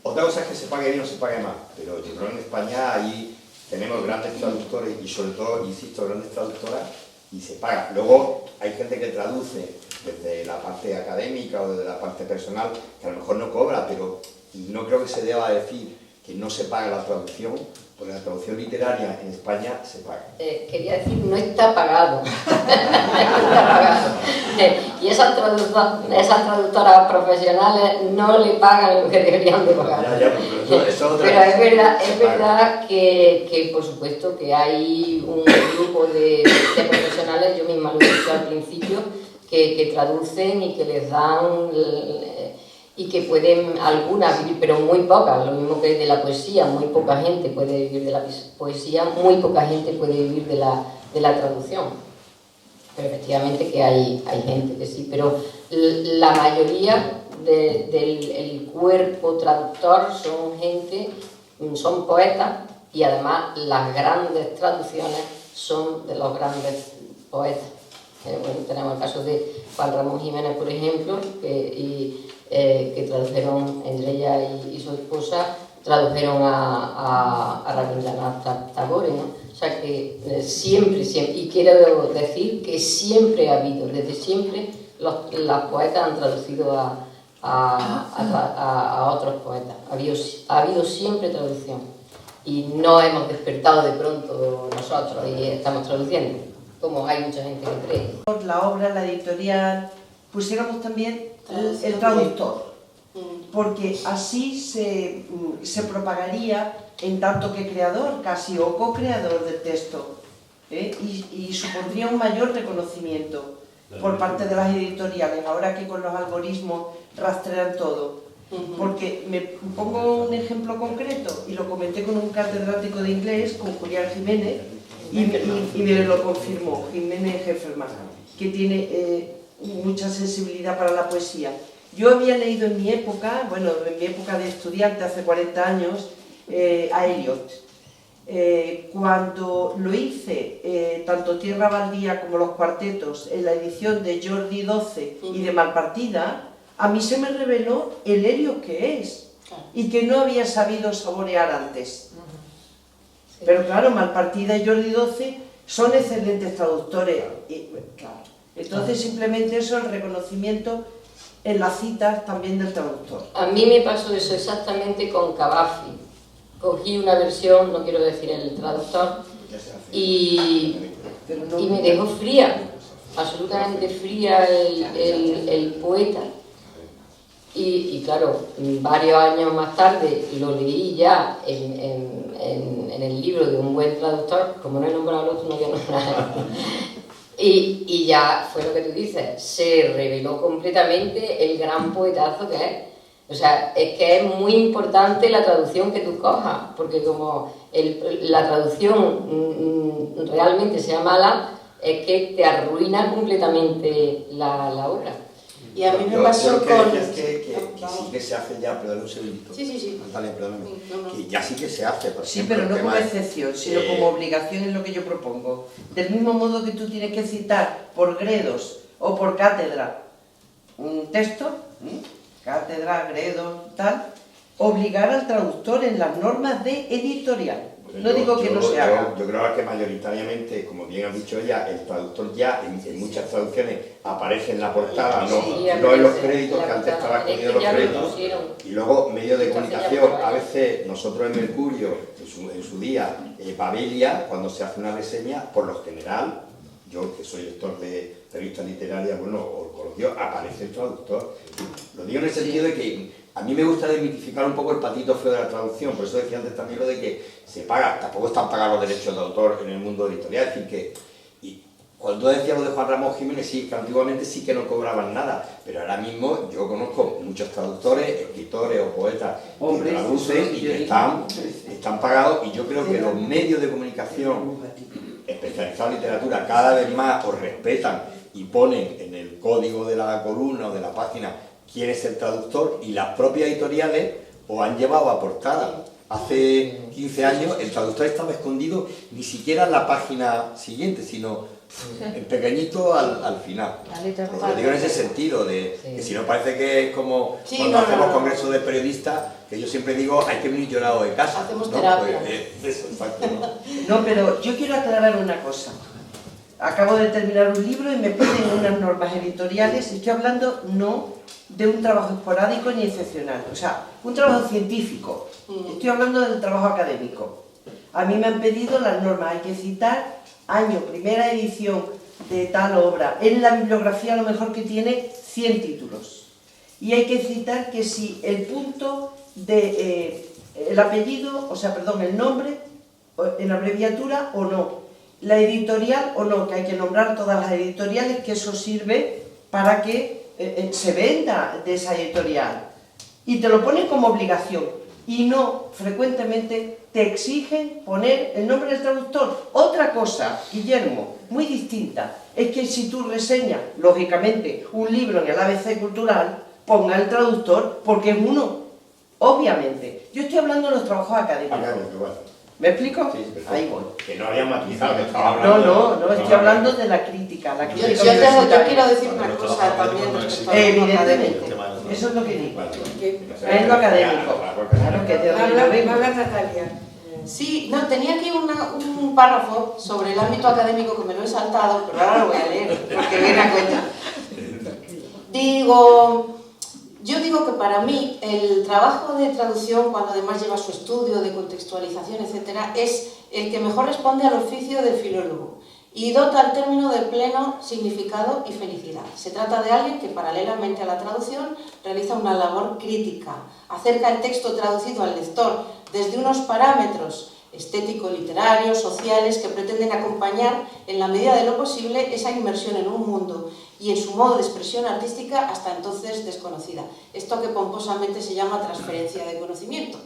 otra cosa es que se pague bien o se pague mal, pero yo creo que en España ahí tenemos grandes traductores y sobre todo, insisto, grandes traductoras y se paga. Luego hay gente que traduce desde la parte académica o desde la parte personal, que a lo mejor no cobra, pero no creo que se deba decir que no se paga la traducción, porque la traducción literaria en España se paga. Quería decir, no está pagado. No está pagado. Y esas traductoras profesionales no le pagan lo que deberían de pagar. Pero es verdad que por supuesto que hay un grupo de profesionales, yo misma lo he dicho al principio, que traducen y que les dan y que pueden algunas vivir, pero muy pocas, lo mismo que de la poesía, muy poca gente puede vivir de la poesía, muy poca gente puede vivir de la traducción. Pero efectivamente que hay gente que sí, pero la mayoría del cuerpo traductor son poetas y además las grandes traducciones son de los grandes poetas. Bueno, tenemos el caso de Juan Ramón Jiménez, por ejemplo, que tradujeron, entre ella y su esposa, tradujeron a Rabindranath Tagore, ¿no? O sea que siempre, y quiero decir que siempre ha habido, desde siempre, los poetas han traducido a otros poetas. Ha habido siempre traducción. Y no hemos despertado de pronto nosotros y estamos traduciendo, como hay mucha gente que cree. La obra, la editorial, pusiéramos también el traductor, porque así se propagaría en tanto que creador, casi o co-creador del texto, y supondría un mayor reconocimiento por parte de las editoriales, ahora que con los algoritmos rastrean todo. Porque me pongo un ejemplo concreto, y lo comenté con un catedrático de inglés, con Julián Jiménez, y me lo confirmó, Jiménez Hefferman, que tiene mucha sensibilidad para la poesía. Yo había leído en mi época, bueno, en mi época de estudiante, hace 40 años, a Eliot. Cuando lo hice, tanto Tierra Baldía como los cuartetos, en la edición de Jordi XII y de Malpartida, a mí se me reveló el Eliot que es, y que no había sabido saborear antes. Pero claro, Malpartida y Jordi XII son excelentes traductores. Entonces simplemente eso, el reconocimiento en las citas también del traductor. A mí me pasó eso exactamente con Cavafy. Cogí una versión, no quiero decir el traductor, y me dejó fría, absolutamente fría el poeta. Y claro, varios años más tarde lo leí ya en el libro de un buen traductor, como no he nombrado al otro, no voy a nombrar. Y ya fue lo que tú dices, se reveló completamente el gran poetazo que es. O sea, es que es muy importante la traducción que tú cojas, porque como la traducción realmente sea mala, es que te arruina completamente la obra. Y a mí me pasó con... con... que sí que se hace ya, perdón un segundito. Sí. Natalia, perdóname. Que ya sí que se hace, por Sí, ejemplo, pero no como excepción, sino como obligación es lo que yo propongo. Del mismo modo que tú tienes que citar por gredos o por cátedra un texto, cátedra, gredo, tal, obligar al traductor en las normas de editorial. No digo que no se haga. Yo creo que mayoritariamente, como bien ha dicho ella, el traductor ya en muchas traducciones aparece en la portada, no en los créditos, que antes estaba escondido en los créditos. Y luego, medios de comunicación, a veces nosotros en Mercurio, en su día, Babelia, cuando se hace una reseña, por lo general, yo que soy lector de revistas literarias, bueno, o coloquios, aparece el traductor. Lo digo en el sentido de que a mí me gusta desmitificar un poco el patito feo de la traducción, por eso decía antes también lo de que se paga, tampoco están pagados los derechos de autor en el mundo editorial, es decir que, y cuando decía lo de Juan Ramón Jiménez, sí, que antiguamente sí que no cobraban nada, pero ahora mismo yo conozco muchos traductores, escritores o poetas que traducen y que están pagados, y yo creo que los medios de comunicación especializados en literatura cada vez más os respetan y ponen en el código de la columna o de la página quién es el traductor, y las propias editoriales os han llevado a portada. Hace 15 años el traductor estaba escondido ni siquiera en la página siguiente, sino en pequeñito al final. Lo digo en ese sentido, de que si no parece que es como cuando hacemos congresos de periodistas, que yo siempre digo, hay que venir llorado de casa. Hacemos terapia. Pues, eso, exacto, No, pero yo quiero aclarar una cosa. Acabo de terminar un libro y me piden unas normas editoriales. Estoy hablando no de un trabajo esporádico ni excepcional, o sea, un trabajo científico. Estoy hablando del trabajo académico. A mí me han pedido las normas, hay que citar año, primera edición de tal obra. En la bibliografía a lo mejor que tiene 100 títulos. Y hay que citar que si el punto de el apellido, o sea, perdón, el nombre, en abreviatura o no. La editorial o no, que hay que nombrar todas las editoriales, que eso sirve para que se venda de esa editorial. Y te lo ponen como obligación. Y no, frecuentemente te exigen poner el nombre del traductor. Otra cosa, Guillermo, muy distinta, es que si tú reseñas, lógicamente, un libro en el ABC Cultural, ponga el traductor porque es uno, obviamente. Yo estoy hablando de los trabajos académicos. ¿Me explico? Sí, ahí voy. Que no había matizado, que estaba hablando... No, estoy hablando de la crítica. Yo quiero decir una cosa también respecto a lo académico. Eso es lo que digo. Es lo académico. Claro que te Va a hablar Natalia. Sí, no, tenía aquí un párrafo sobre el ámbito académico que me lo he saltado, pero ahora lo voy a leer, porque viene a cuenta. Yo digo que para mí el trabajo de traducción, cuando además lleva su estudio de contextualización, etcétera, es el que mejor responde al oficio de filólogo y dota al término de pleno significado y felicidad. Se trata de alguien que, paralelamente a la traducción, realiza una labor crítica, acerca el texto traducido al lector desde unos parámetros estético-literarios, sociales, que pretenden acompañar, en la medida de lo posible, esa inmersión en un mundo y en su modo de expresión artística hasta entonces desconocida. Esto que pomposamente se llama transferencia de conocimiento.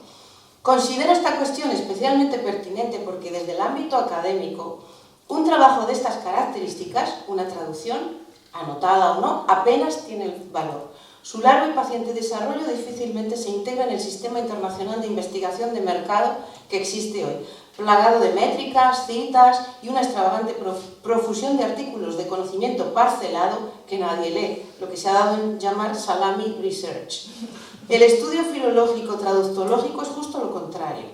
Considero esta cuestión especialmente pertinente porque desde el ámbito académico, un trabajo de estas características, una traducción, anotada o no, apenas tiene valor. Su largo y paciente desarrollo difícilmente se integra en el sistema internacional de investigación de mercado que existe hoy, plagado de métricas, citas y una extravagante profusión de artículos de conocimiento parcelado que nadie lee, lo que se ha dado en llamar salami research. El estudio filológico traductológico es justo lo contrario.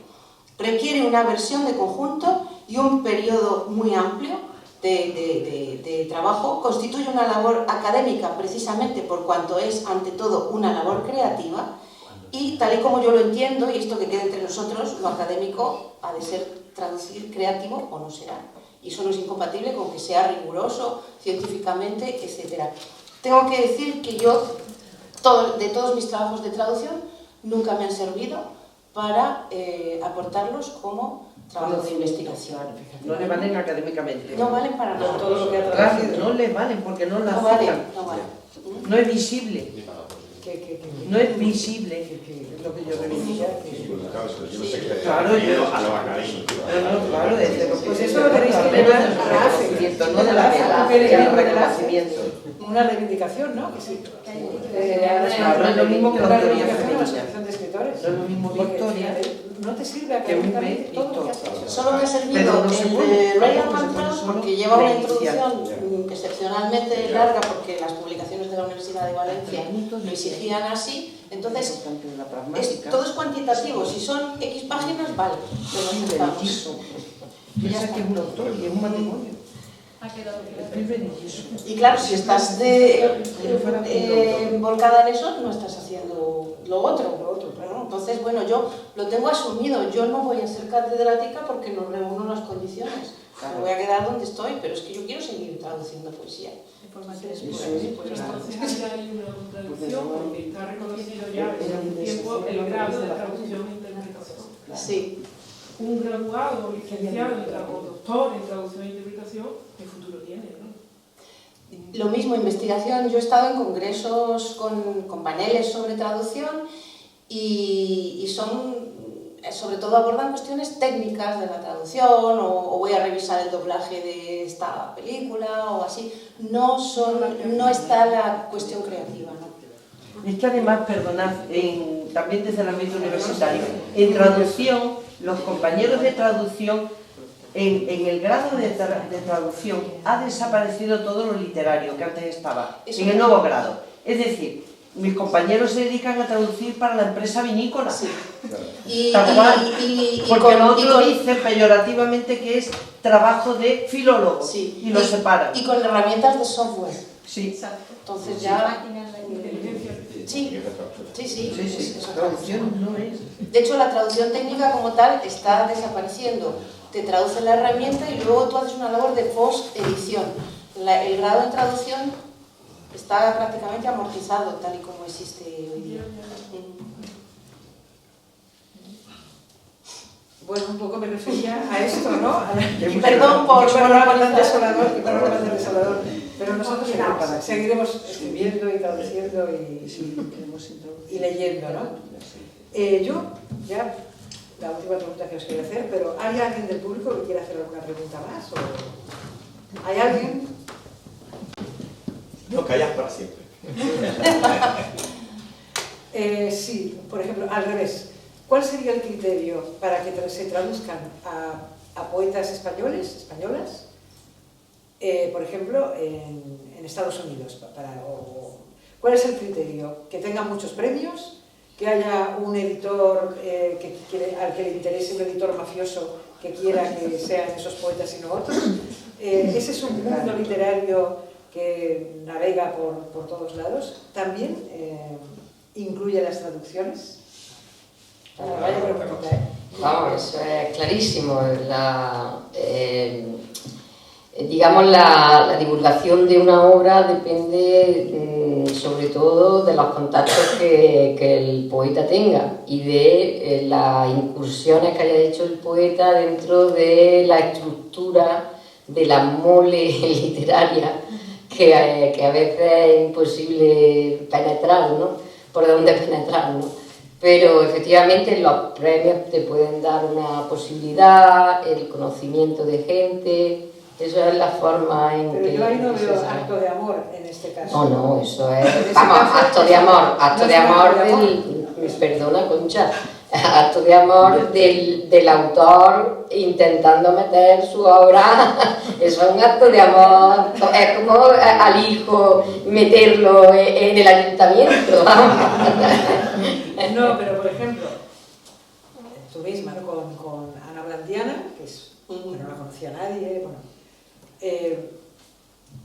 Requiere una versión de conjunto y un periodo muy amplio de trabajo, constituye una labor académica precisamente por cuanto es ante todo una labor creativa y tal y como yo lo entiendo, y esto que queda entre nosotros, lo académico ha de ser traducir creativo o no será. Y eso no es incompatible con que sea riguroso, científicamente, etc. Tengo que decir que yo, de todos mis trabajos de traducción, nunca me han servido para aportarlos como trabajos de investigación. No le valen académicamente. No valen para nada. Todo lo que ha Claro, traducido. no le valen porque no la No vale, aceptan. no vale. No es visible. No es visible. Es lo que yo reivindico. Yo no sé qué Claro, yo- a lo académico. No, claro, desde lo Pues eso lo tenéis que al menos llevar del a la AFE. reconocimiento, no de la vela, Pero del el reconocimiento. Una reivindicación, ¿no? Que sí. Claro, es lo mismo que la una autoría reivindicación a la femenina. asociación de escritores. No es lo mismo Porque, Victoria fíjate, no te sirve que un académicamente todo lo que has Víctor. hecho. Solo me ha servido Pero no se el puede, de Ryan tampoco se puede Mantrón solo porque lleva una reiniciar. introducción excepcionalmente larga porque las publicaciones de la Universidad de Valencia lo exigían así. Entonces, la pragmática. todo es cuantitativo. Si son X páginas, vale. Pero Sí, no aceptamos. Benitiso. Piensa que es un autor y es un matrimonio. Es Benitiso. Y claro, si estás volcada en eso, no estás haciendo lo otro. ¿no? Entonces, bueno, yo lo tengo asumido. Yo no voy a ser catedrática porque no reúno las condiciones. Me voy a quedar donde estoy, pero es que yo quiero seguir traduciendo poesía. Entonces, pues ya está. Entonces ya hay una contradicción porque está reconocido ya desde hace tiempo el grado de traducción e interpretación. Sí. Un graduado, licenciado o doctor en traducción e interpretación, ¿qué futuro tiene? ¿no? Lo mismo, investigación. Yo he estado en congresos con paneles sobre traducción y son, sobre todo abordan cuestiones técnicas de la traducción o voy a revisar el doblaje de esta película o así. No está la cuestión creativa, ¿no? Es que además, perdonad, también desde el ámbito universitario, en traducción, los compañeros de traducción, en el grado de traducción, ha desaparecido todo lo literario que antes estaba, en el nuevo grado. Es decir, mis compañeros se dedican a traducir para la empresa vinícola. Sí. Tal cual. Porque lo otro dice peyorativamente que es trabajo de filólogo. Sí. Y lo separan. Y con herramientas de software. Sí. Entonces ya... Inteligencia artificial. Sí. Traducción no es. De hecho, la traducción técnica como tal está desapareciendo. Te traduce la herramienta y luego tú haces una labor de post-edición. El grado en traducción está prácticamente amortizado tal y como existe hoy día. Bueno, un poco me refería a esto, ¿no? Perdón por tan desolador, pero nosotros seguiremos escribiendo y traduciendo y leyendo, ¿no? Yo, ya, la última pregunta que os quería hacer, pero ¿hay alguien del público que quiera hacer alguna pregunta más? ¿O hay alguien? No, callas para siempre. Sí, por ejemplo, al revés. ¿Cuál sería el criterio para que se traduzcan a poetas españolas, por ejemplo, en Estados Unidos? ¿Cuál es el criterio? ¿Que tengan muchos premios? ¿Que haya un editor al que le interese, un editor mafioso que quiera que sean esos poetas y no otros? ¿Ese es un mundo literario que navega por todos lados? ¿También incluye las traducciones? Vamos, eso es clarísimo. Digamos, la divulgación de una obra depende sobre todo de los contactos que el poeta tenga y de las incursiones que haya hecho el poeta dentro de la estructura de la mole literaria que a veces es imposible penetrar, ¿no? Por dónde penetrar, ¿no? Pero efectivamente los premios te pueden dar una posibilidad, el conocimiento de gente, eso es la forma en Pero que... yo ahí no veo acto de amor en este caso. No, eso es... Vamos, acto de amor del... Perdona, Concha. Acto de amor del autor intentando meter su obra, eso es un acto de amor, es como al hijo meterlo en el ayuntamiento. No, pero por ejemplo, tú misma, ¿no? con Ana Blandiana, que es, bueno, no la conocía nadie, bueno,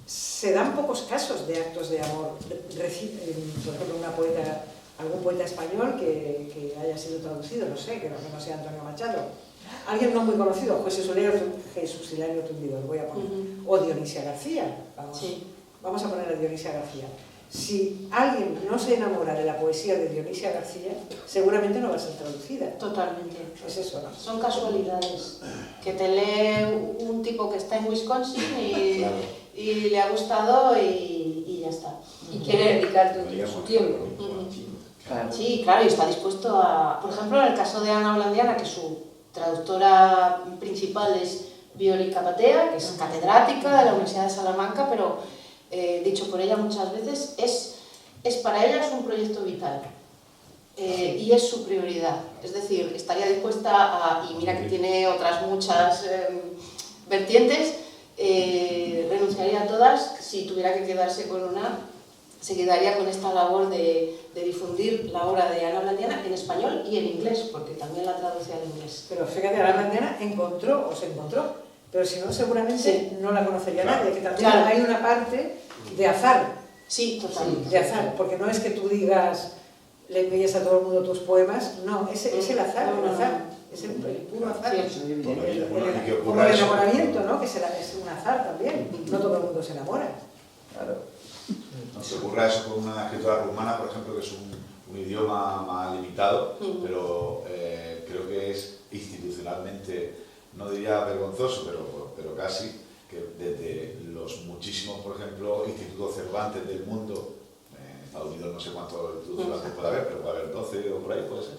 se dan pocos casos de actos de amor. Por ejemplo, una poeta algún poeta español que haya sido traducido, no sé, que no sea Antonio Machado. Alguien no muy conocido, Jesús Hilario Tundidor, voy a poner. O Dionisia García, vamos a poner a Dionisia García. Si alguien no se enamora de la poesía de Dionisia García, seguramente no va a ser traducida. Totalmente. Es eso, ¿no? Son casualidades. Que te lee un tipo que está en Wisconsin y le ha gustado y ya está. Y quiere dedicarte su tiempo. Sí, claro, y está dispuesto a... Por ejemplo, en el caso de Ana Blandiana, que su traductora principal es Violi Capatea, que es catedrática de la Universidad de Salamanca, pero dicho por ella muchas veces, es para ella es un proyecto vital y es su prioridad. Es decir, estaría dispuesta a, y mira que tiene otras muchas vertientes, renunciaría a todas. Si tuviera que quedarse con una, se quedaría con esta labor de difundir la obra de Ana Blandiana en español y en inglés, porque también la traduce al inglés. Pero fíjate, Ana Blandiana se encontró, pero si no, seguramente no la conocería nadie, que también hay una parte de azar. Sí, totalmente. De azar, porque no es que tú digas, le envíes a todo el mundo tus poemas, no, es el azar, es el puro azar. Como el enamoramiento, ¿no? Que es un azar también, no todo el mundo se enamora. Claro. No se ocurra eso con una escritora rumana, por ejemplo, que es un idioma más limitado, pero creo que es institucionalmente, no diría vergonzoso, pero casi, que desde los muchísimos, por ejemplo, institutos Cervantes del mundo, en Estados Unidos no sé cuántos institutos Cervantes puede haber, pero puede haber 12 o por ahí, puede ser,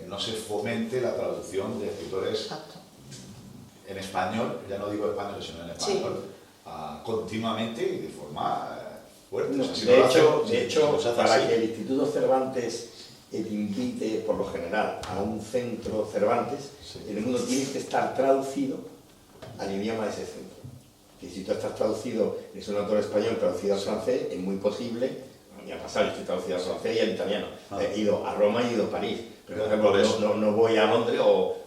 no se fomente la traducción de escritores en español, ya no digo español, sino en español, continuamente y de forma fuerte. No, o sea, si de hecho, para así, que el Instituto Cervantes invite, por lo general, a un centro Cervantes, el mundo tiene que estar traducido al idioma de ese centro. Que si tú estás traducido, eres un autor español traducido al francés, es muy posible. Ya ha pasado, yo estoy traducido al francés y al italiano. He ido a Roma y he ido a París. Pero, por ejemplo, no voy a Londres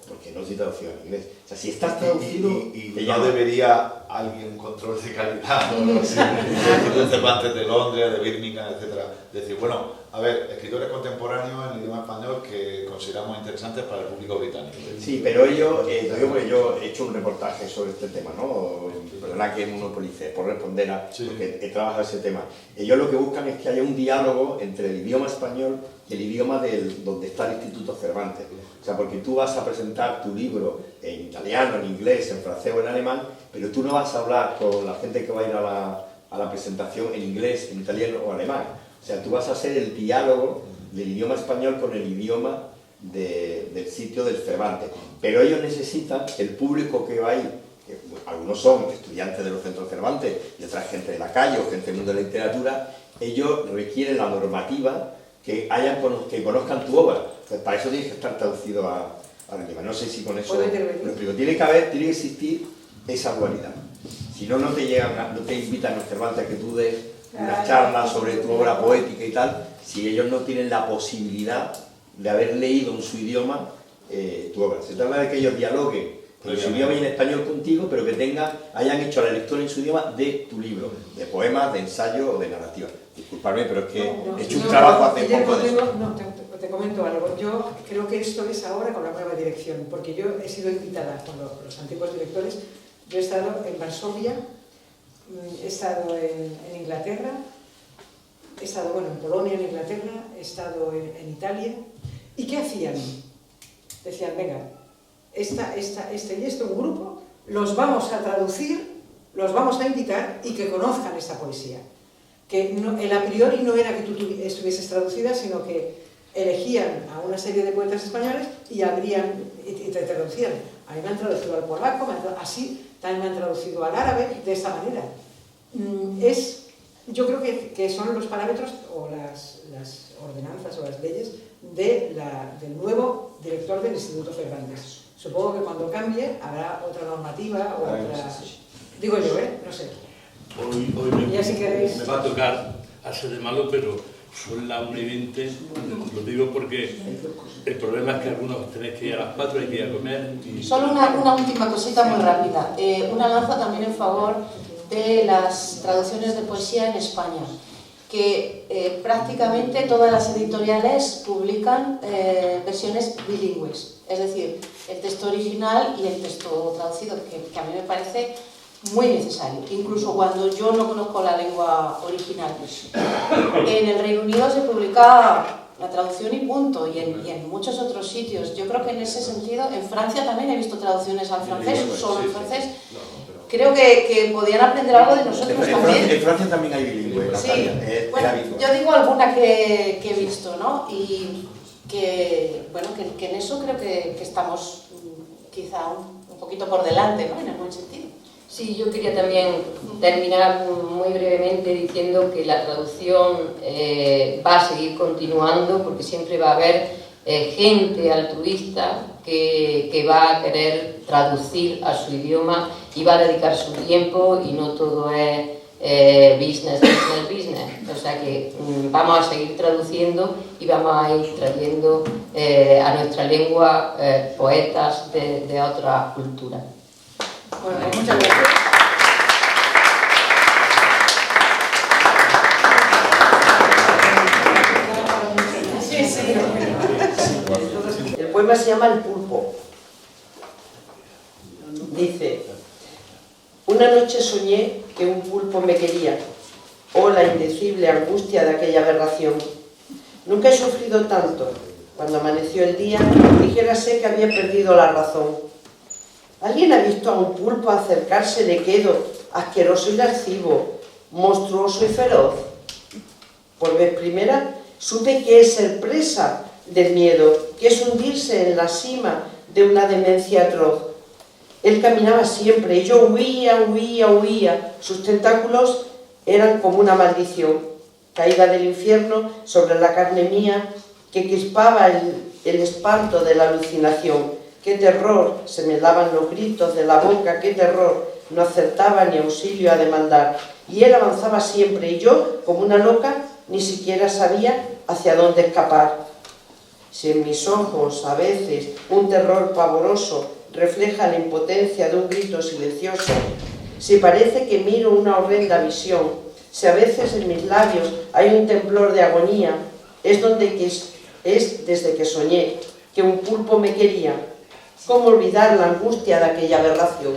porque no estoy traducido al inglés. O sea, si estás traducido... Y no debería alguien, un control de calidad, de Cervantes de Londres, de Birmingham, etcétera, decir, bueno, a ver, escritores contemporáneos en idioma español que consideramos interesantes para el público británico. Sí, pero ellos, lo digo porque yo he hecho un reportaje sobre este tema, ¿no? Perdona que monopolice, por responder porque he trabajado ese tema. Ellos lo que buscan es que haya un diálogo entre el idioma español y el idioma donde está el Instituto Cervantes. O sea, porque tú vas a presentar tu libro en italiano, en inglés, en francés o en alemán, pero tú no vas a hablar con la gente que va a ir a la presentación en inglés, en italiano o alemán. O sea, tú vas a hacer el diálogo del idioma español con el idioma del sitio del Cervantes. Pero ellos necesitan el público que va ahí, que algunos son estudiantes de los centros Cervantes y otra gente de la calle o gente del mundo de la literatura, ellos requieren la normativa que conozcan tu obra. Pues para eso tienes que estar traducido al idioma. No sé si con eso lo explico. Tiene que existir esa dualidad. Si no, no te invitan a los Cervantes a que tú des una charla sobre tu obra poética y tal, si ellos no tienen la posibilidad de haber leído en su idioma tu obra. Se trata de que ellos dialoguen en su idioma y en español contigo, pero que hayan hecho la lectura en su idioma de tu libro, de poemas, de ensayo o de narrativa. Disculpadme, pero es que he hecho un trabajo hace poco de eso. Te comento algo. Yo creo que esto es ahora con la nueva dirección, porque yo he sido invitada con los antiguos directores. Yo he estado en Varsovia, he estado en Inglaterra, he estado en Polonia, en Inglaterra, he estado en Italia. ¿Y qué hacían? Decían, venga, un grupo, los vamos a traducir, los vamos a invitar y que conozcan esta poesía. Que el a priori no era que tú estuvieses traducida, sino que elegían a una serie de poetas españoles y te traducían. A mí me han traducido al polaco, así también me han traducido al árabe, de esta manera. Yo creo que son los parámetros o las ordenanzas o las leyes del nuevo director del Instituto Cervantes. Supongo que cuando cambie habrá otra normativa o otra... Digo yo, no sé. Hoy ya si queréis... me va a tocar hacer de malo, pero son las 1:20, lo digo porque el problema es que algunos tenéis que ir a las 4, hay que ir a comer. Solo una última cosita muy rápida. Una lanza también en favor de las traducciones de poesía en España. que prácticamente todas las editoriales publican versiones bilingües, es decir, el texto original y el texto traducido, que a mí me parece muy necesario, incluso cuando yo no conozco la lengua original. En el Reino Unido se publica la traducción y punto, y en muchos otros sitios. Yo creo que en ese sentido, en Francia también he visto traducciones al francés, solo en francés. Creo que podían aprender algo de nosotros también. En Francia también hay bilingüe, Natalia. Sí, bueno, yo digo alguna que he visto, ¿no? Y que, bueno, que en eso creo que estamos quizá un poquito por delante, ¿no? En el buen sentido. Sí, yo quería también terminar muy brevemente diciendo que la traducción va a seguir continuando, porque siempre va a haber gente altruista que va a querer traducir a su idioma y va a dedicar su tiempo, y no todo es business. O sea que vamos a seguir traduciendo y vamos a ir trayendo a nuestra lengua poetas de otras culturas. Bueno, muchas gracias. El poema se llama El pulpo. Dice: una noche soñé que un pulpo me quería. Oh, la indecible angustia de aquella aberración. Nunca he sufrido tanto. Cuando amaneció el día, dijérase que había perdido la razón. ¿Alguien ha visto a un pulpo acercarse de quedo, asqueroso y lascivo, monstruoso y feroz? Por vez primera supe que es ser presa del miedo, que es hundirse en la cima de una demencia atroz. Él caminaba siempre y yo huía. Sus tentáculos eran como una maldición, caída del infierno sobre la carne mía, que crispaba el espanto de la alucinación. ¡Qué terror! Se me daban los gritos de la boca, ¡qué terror! No acertaba ni auxilio a demandar. Y él avanzaba siempre, y yo, como una loca, ni siquiera sabía hacia dónde escapar. Si en mis ojos, a veces, un terror pavoroso refleja la impotencia de un grito silencioso, si parece que miro una horrenda visión, si a veces en mis labios hay un temblor de agonía, es desde que soñé que un pulpo me quería. ¿Cómo olvidar la angustia de aquella aberración?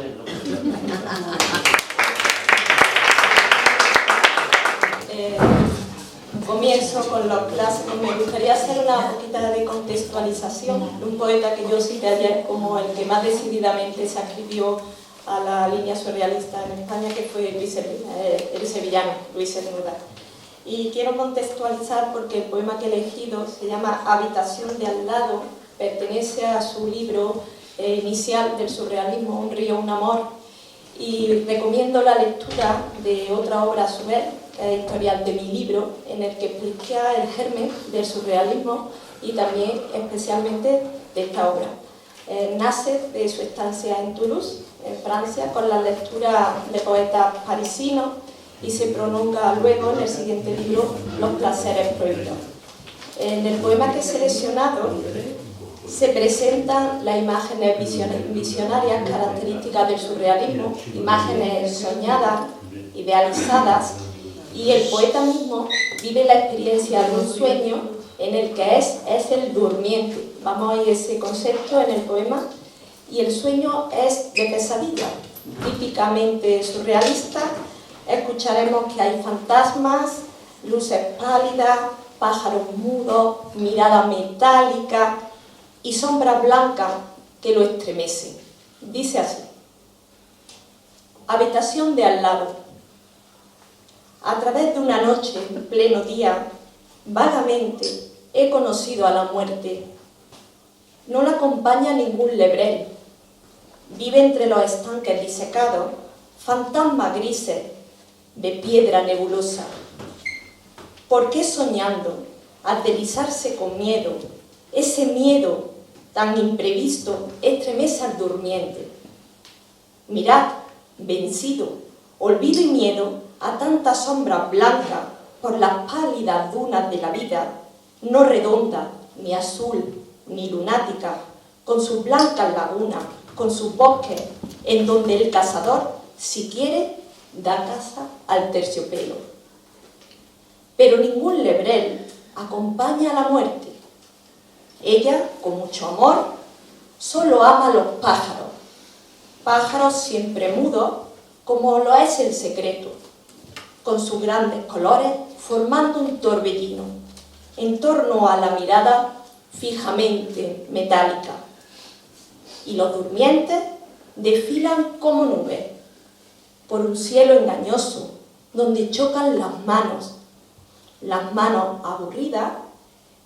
Comienzo con los clásicos. Me gustaría hacer una poquita de contextualización de un poeta que yo cité ayer como el que más decididamente se adscribió a la línea surrealista en España, que fue el sevillano, Luis Cernuda. Y quiero contextualizar porque el poema que he elegido se llama Habitación de al lado, pertenece a su libro inicial del surrealismo, Un río, un amor, y recomiendo la lectura de otra obra a su vez, editorial de mi libro, en el que explica el germen del surrealismo y también especialmente de esta obra. Nace de su estancia en Toulouse, en Francia, con la lectura de poetas parisinos, y se prolonga luego en el siguiente libro, Los placeres prohibidos. En el poema que he seleccionado se presentan las imágenes visionarias características del surrealismo, imágenes soñadas, idealizadas, y el poeta mismo vive la experiencia de un sueño en el que es el durmiente. Vamos a ir a ese concepto en el poema, y el sueño es de pesadilla, típicamente surrealista. Escucharemos que hay fantasmas, luces pálidas, pájaros mudos, mirada metálica y sombras blancas que lo estremecen. Dice así: habitación de al lado. A través de una noche, en pleno día, vagamente he conocido a la muerte. No la acompaña ningún lebrel. Vive entre los estanques disecados, fantasmas grises de piedra nebulosa. ¿Por qué soñando, al deslizarse con miedo, ese miedo tan imprevisto estremece al durmiente? Mirad, vencido, olvido y miedo a tantas sombras blancas por las pálidas dunas de la vida, no redonda, ni azul, ni lunática, con sus blancas lagunas, con sus bosques, en donde el cazador, si quiere, da caza al terciopelo. pero ningún lebrel acompaña a la muerte. Ella, con mucho amor, solo ama a los pájaros, pájaros siempre mudos, como lo es el secreto, con sus grandes colores formando un torbellino en torno a la mirada fijamente metálica. Y los durmientes desfilan como nubes por un cielo engañoso donde chocan las manos aburridas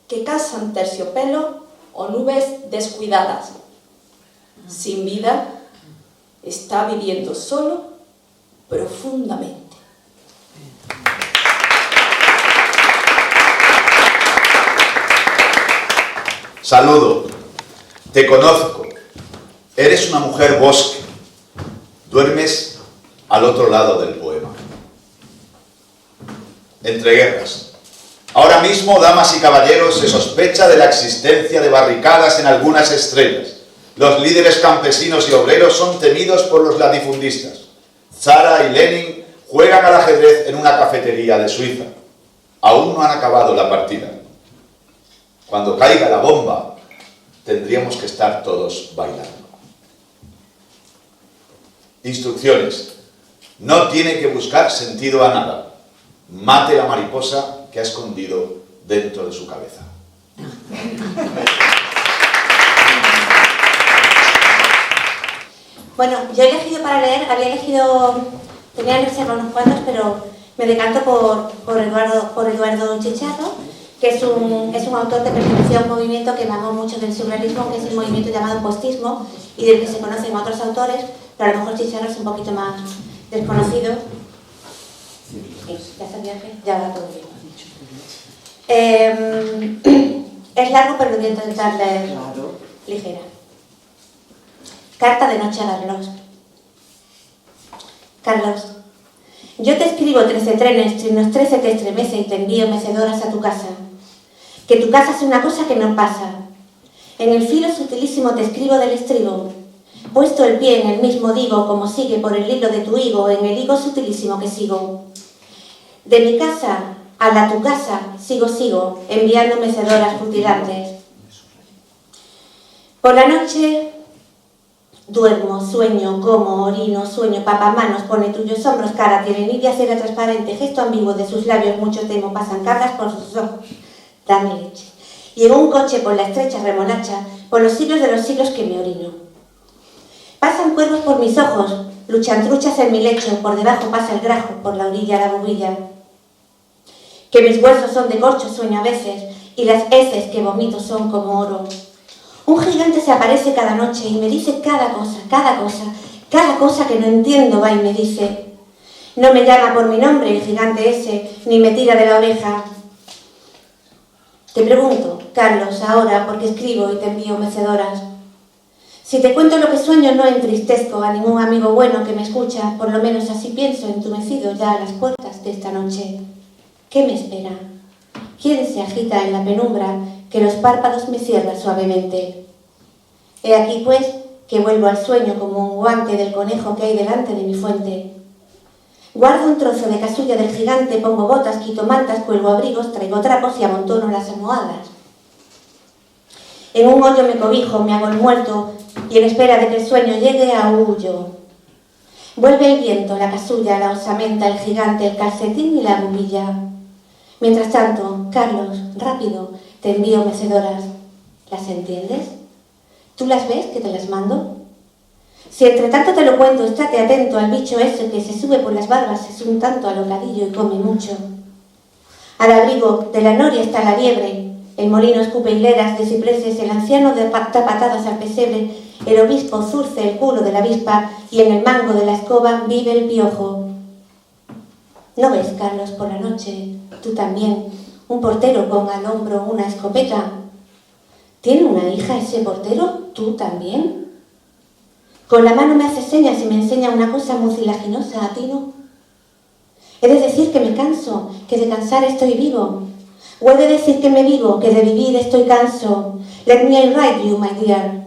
que cazan terciopelos o nubes descuidadas. Sin vida, está viviendo solo profundamente. Saludo, te conozco, eres una mujer bosque, duermes al otro lado del poema. Entre guerras. Ahora mismo, damas y caballeros, se sospecha de la existencia de barricadas en algunas estrellas. Los líderes campesinos y obreros son temidos por los latifundistas. Zara y Lenin juegan al ajedrez en una cafetería de Suiza. Aún no han acabado la partida. Cuando caiga la bomba, tendríamos que estar todos bailando. Instrucciones. No tiene que buscar sentido a nada. Mate la mariposa que ha escondido dentro de su cabeza. Bueno, yo he elegido para leer, tenía en reserva unos cuantos, pero me decanto por Eduardo Chicharro, que es un autor que pertenecía a un movimiento que mamó mucho del surrealismo, que es el movimiento llamado postismo, y del que se conocen otros autores, pero a lo mejor Chicharro es un poquito más desconocido. ¿Ya está el viaje? Ya va todo bien. Es largo, pero lo voy a intentar leer ligera. Carta de noche a Carlos. Carlos, yo te escribo 13 trenes, trinos 13 te estremece y te envío mecedoras a tu casa. Que tu casa es una cosa que no pasa. En el filo sutilísimo te escribo del estribo. Puesto el pie en el mismo digo, como sigue por el hilo de tu higo, en el higo sutilísimo que sigo. De mi casa a la tu casa, sigo, enviando mecedoras rutilantes. Por la noche duermo, sueño, como, orino, sueño, papamanos, pone tuyos hombros, cara, tiene nibia, cera transparente, gesto ambiguo de sus labios, mucho temo, pasan cargas por sus ojos. Dame leche. Y en un coche por la estrecha remolacha, por los siglos de los siglos que me orino. Pasan cuervos por mis ojos, luchan truchas en mi lecho, por debajo pasa el grajo, por la orilla la bobilla. Que mis huesos son de corcho, sueño a veces, y las heces que vomito son como oro. Un gigante se aparece cada noche y me dice cada cosa que no entiendo va y me dice. No me llama por mi nombre el gigante ese, ni me tira de la oreja. Te pregunto, Carlos, ahora, porque escribo y te envío mecedoras. Si te cuento lo que sueño, no entristezco a ningún amigo bueno que me escucha, por lo menos así pienso, entumecido ya a las puertas de esta noche. ¿Qué me espera? ¿Quién se agita en la penumbra que los párpados me cierran suavemente? He aquí, pues, que vuelvo al sueño como un guante del conejo que hay delante de mi fuente. Guardo un trozo de casulla del gigante, pongo botas, quito mantas, cuelgo abrigos, traigo trapos y amontono las almohadas. En un hoyo me cobijo, me hago el muerto y en espera de que el sueño llegue aúllo. Vuelve el viento, la casulla, la osamenta, el gigante, el calcetín y la bubilla. Mientras tanto, Carlos, rápido, te envío mecedoras. ¿Las entiendes? ¿Tú las ves que te las mando? Si entre tanto te lo cuento, estate atento al bicho ese que se sube por las barbas, es un tanto alocadillo y come mucho. Al abrigo de la noria está la liebre, el molino escupe hileras de cipreses, el anciano da patadas al pesebre, el obispo zurce el culo de la avispa y en el mango de la escoba vive el piojo. ¿No ves, Carlos, por la noche, tú también, un portero con al hombro una escopeta? ¿Tiene una hija ese portero? ¿Tú también? Con la mano me hace señas y me enseña una cosa mucilaginosa, ¿a ti no? He de decir que me canso, que de cansar estoy vivo. O he de decir que me vivo, que de vivir estoy canso. Let me write you, my dear.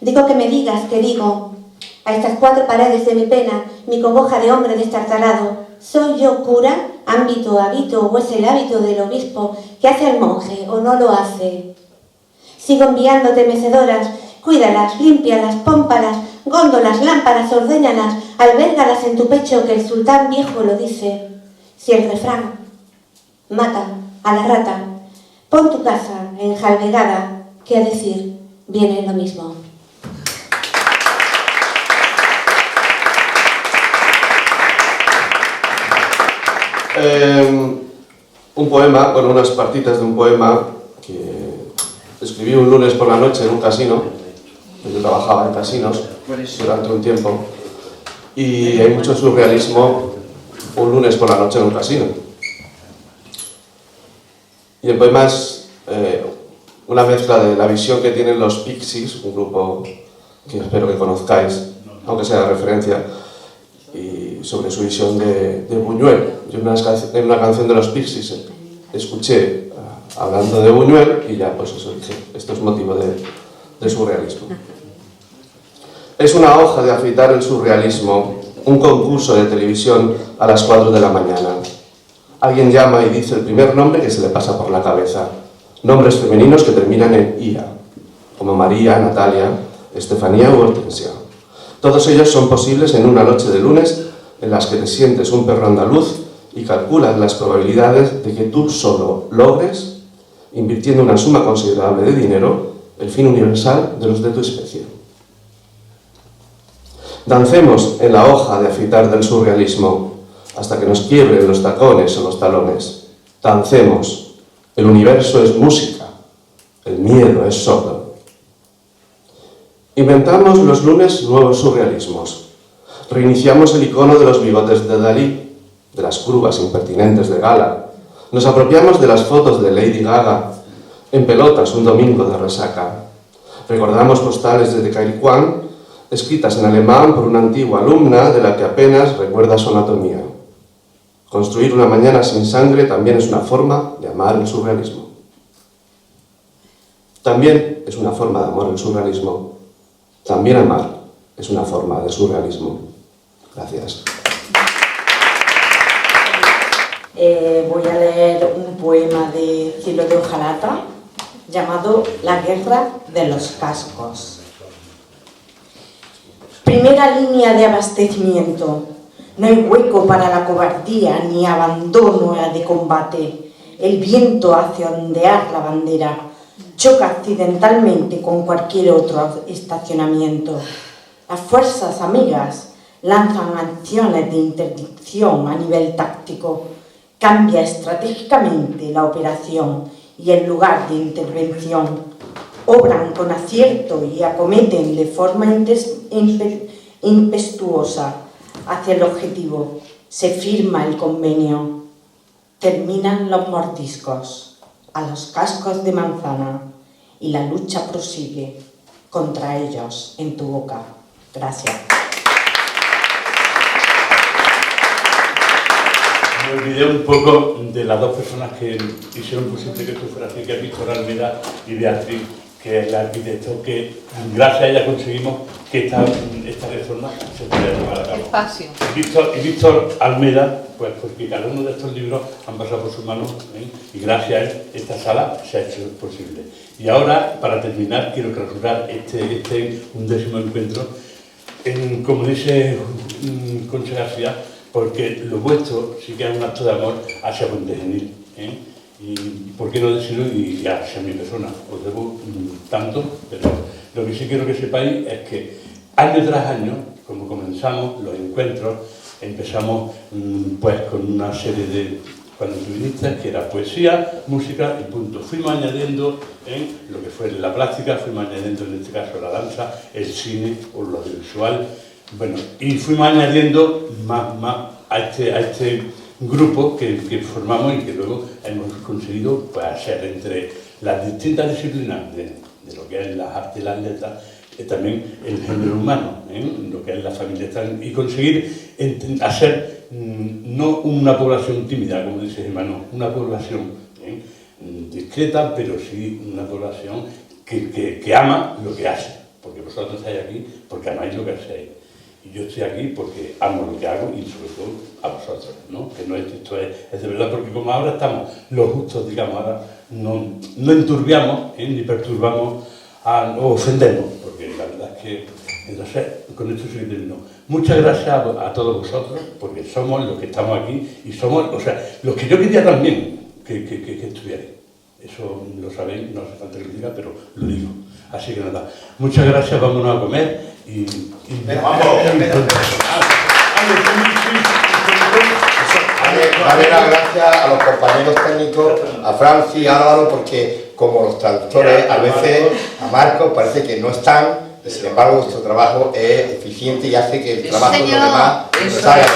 Digo que me digas, que digo. A estas 4 paredes de mi pena, mi congoja de hombre destartalado, ¿Soy yo cura? ¿Ámbito, hábito o es el hábito del obispo que hace al monje o no lo hace? Sigo enviándote mecedoras, cuídalas, límpialas, pómpalas, góndolas, lámparas, ordéñalas, albérgalas en tu pecho que el sultán viejo lo dice. Si el refrán mata a la rata, pon tu casa enjalbegada, que a decir viene lo mismo. Un poema, bueno, unas partitas de un poema que escribí un lunes por la noche en un casino. Yo trabajaba en casinos durante un tiempo y hay mucho surrealismo un lunes por la noche en un casino. Y el poema es una mezcla de la visión que tienen los Pixies, un grupo que espero que conozcáis, aunque sea de referencia, y sobre su visión de Buñuel. Yo en una canción de los Pixies escuché hablando de Buñuel y ya pues eso dije, esto es motivo de surrealismo. Es una hoja de afeitar el surrealismo, un concurso de televisión a las 4 de la mañana. Alguien llama y dice el primer nombre que se le pasa por la cabeza. Nombres femeninos que terminan en IA, como María, Natalia, Estefanía u Hortensia. Todos ellos son posibles en una noche de lunes en las que te sientes un perro andaluz y calculas las probabilidades de que tú solo logres, invirtiendo una suma considerable de dinero, el fin universal de los de tu especie. Dancemos en la hoja de afeitar del surrealismo hasta que nos quiebren los tacones o los talones. Dancemos. El universo es música. El miedo es sordo. Inventamos los lunes nuevos surrealismos. Reiniciamos el icono de los bigotes de Dalí, de las curvas impertinentes de Gala. Nos apropiamos de las fotos de Lady Gaga en pelotas un domingo de resaca. Recordamos postales de Cairicuán escritas en alemán por una antigua alumna de la que apenas recuerda su anatomía. Construir una mañana sin sangre también es una forma de amar el surrealismo. También es una forma de amar el surrealismo. También amar es una forma de surrealismo. Gracias. Voy a leer un poema de Cielo de Hojalata llamado La guerra de los cascos. Primera línea de abastecimiento. No hay hueco para la cobardía ni abandono de combate. El viento hace ondear la bandera. Choca accidentalmente con cualquier otro estacionamiento. Las fuerzas amigas lanzan acciones de interdicción a nivel táctico. Cambia estratégicamente la operación y el lugar de intervención. Obran con acierto y acometen de forma impetuosa hacia el objetivo. Se firma el convenio. Terminan los mordiscos a los cascos de manzana y la lucha prosigue contra ellos en tu boca. Gracias. Me olvidé un poco de las dos personas que hicieron posible que esto fuera así, que es Víctor Almeda y Beatriz, que es el arquitecto, que gracias a ella conseguimos que esta reforma se pudiera llevar a cabo. Espacio. Y Víctor Almeda, pues porque cada uno de estos libros han pasado por sus manos, y gracias a él esta sala se ha hecho posible. Y ahora, para terminar, quiero clausurar este 11º encuentro, como dice Concha García, porque lo vuestro sí que es un acto de amor hacia Puente Genil, y por qué no decirlo y hacia mi persona. Os debo tanto, pero lo que sí quiero que sepáis es que año tras año, como comenzamos los encuentros, empezamos pues con una serie de, cuando tú viniste, que era poesía, música y punto. Fuimos añadiendo lo que fue la plástica, fuimos añadiendo en este caso la danza, el cine o lo audiovisual, bueno, y fuimos añadiendo más a este grupo que formamos y que luego hemos conseguido pues, hacer entre las distintas disciplinas de lo que es las artes y las letras, también el género humano, lo que es la familia, y conseguir hacer no una población tímida, como dice Germano, una población discreta, pero sí una población que ama lo que hace, porque vosotros estáis aquí porque amáis lo que hacéis. Y yo estoy aquí porque amo lo que hago y sobre todo a vosotros, ¿no? Que no es, esto es de verdad, porque como ahora estamos los justos, digamos, ahora no enturbiamos ni perturbamos o ofendemos, porque la verdad es que, entonces, con esto sí que termino. Muchas gracias a todos vosotros, porque somos los que estamos aquí y somos, o sea, los que yo quería también que estuvierais. Eso lo sabéis, no hace falta que lo diga, pero lo digo. Así que nada, muchas gracias, vámonos a comer y Darle las gracias a los compañeros técnicos, a Francis, a Álvaro, porque como los traductores a veces, a Marcos, parece que no están, y sin embargo vuestro trabajo es eficiente y hace que el trabajo de los demás salga.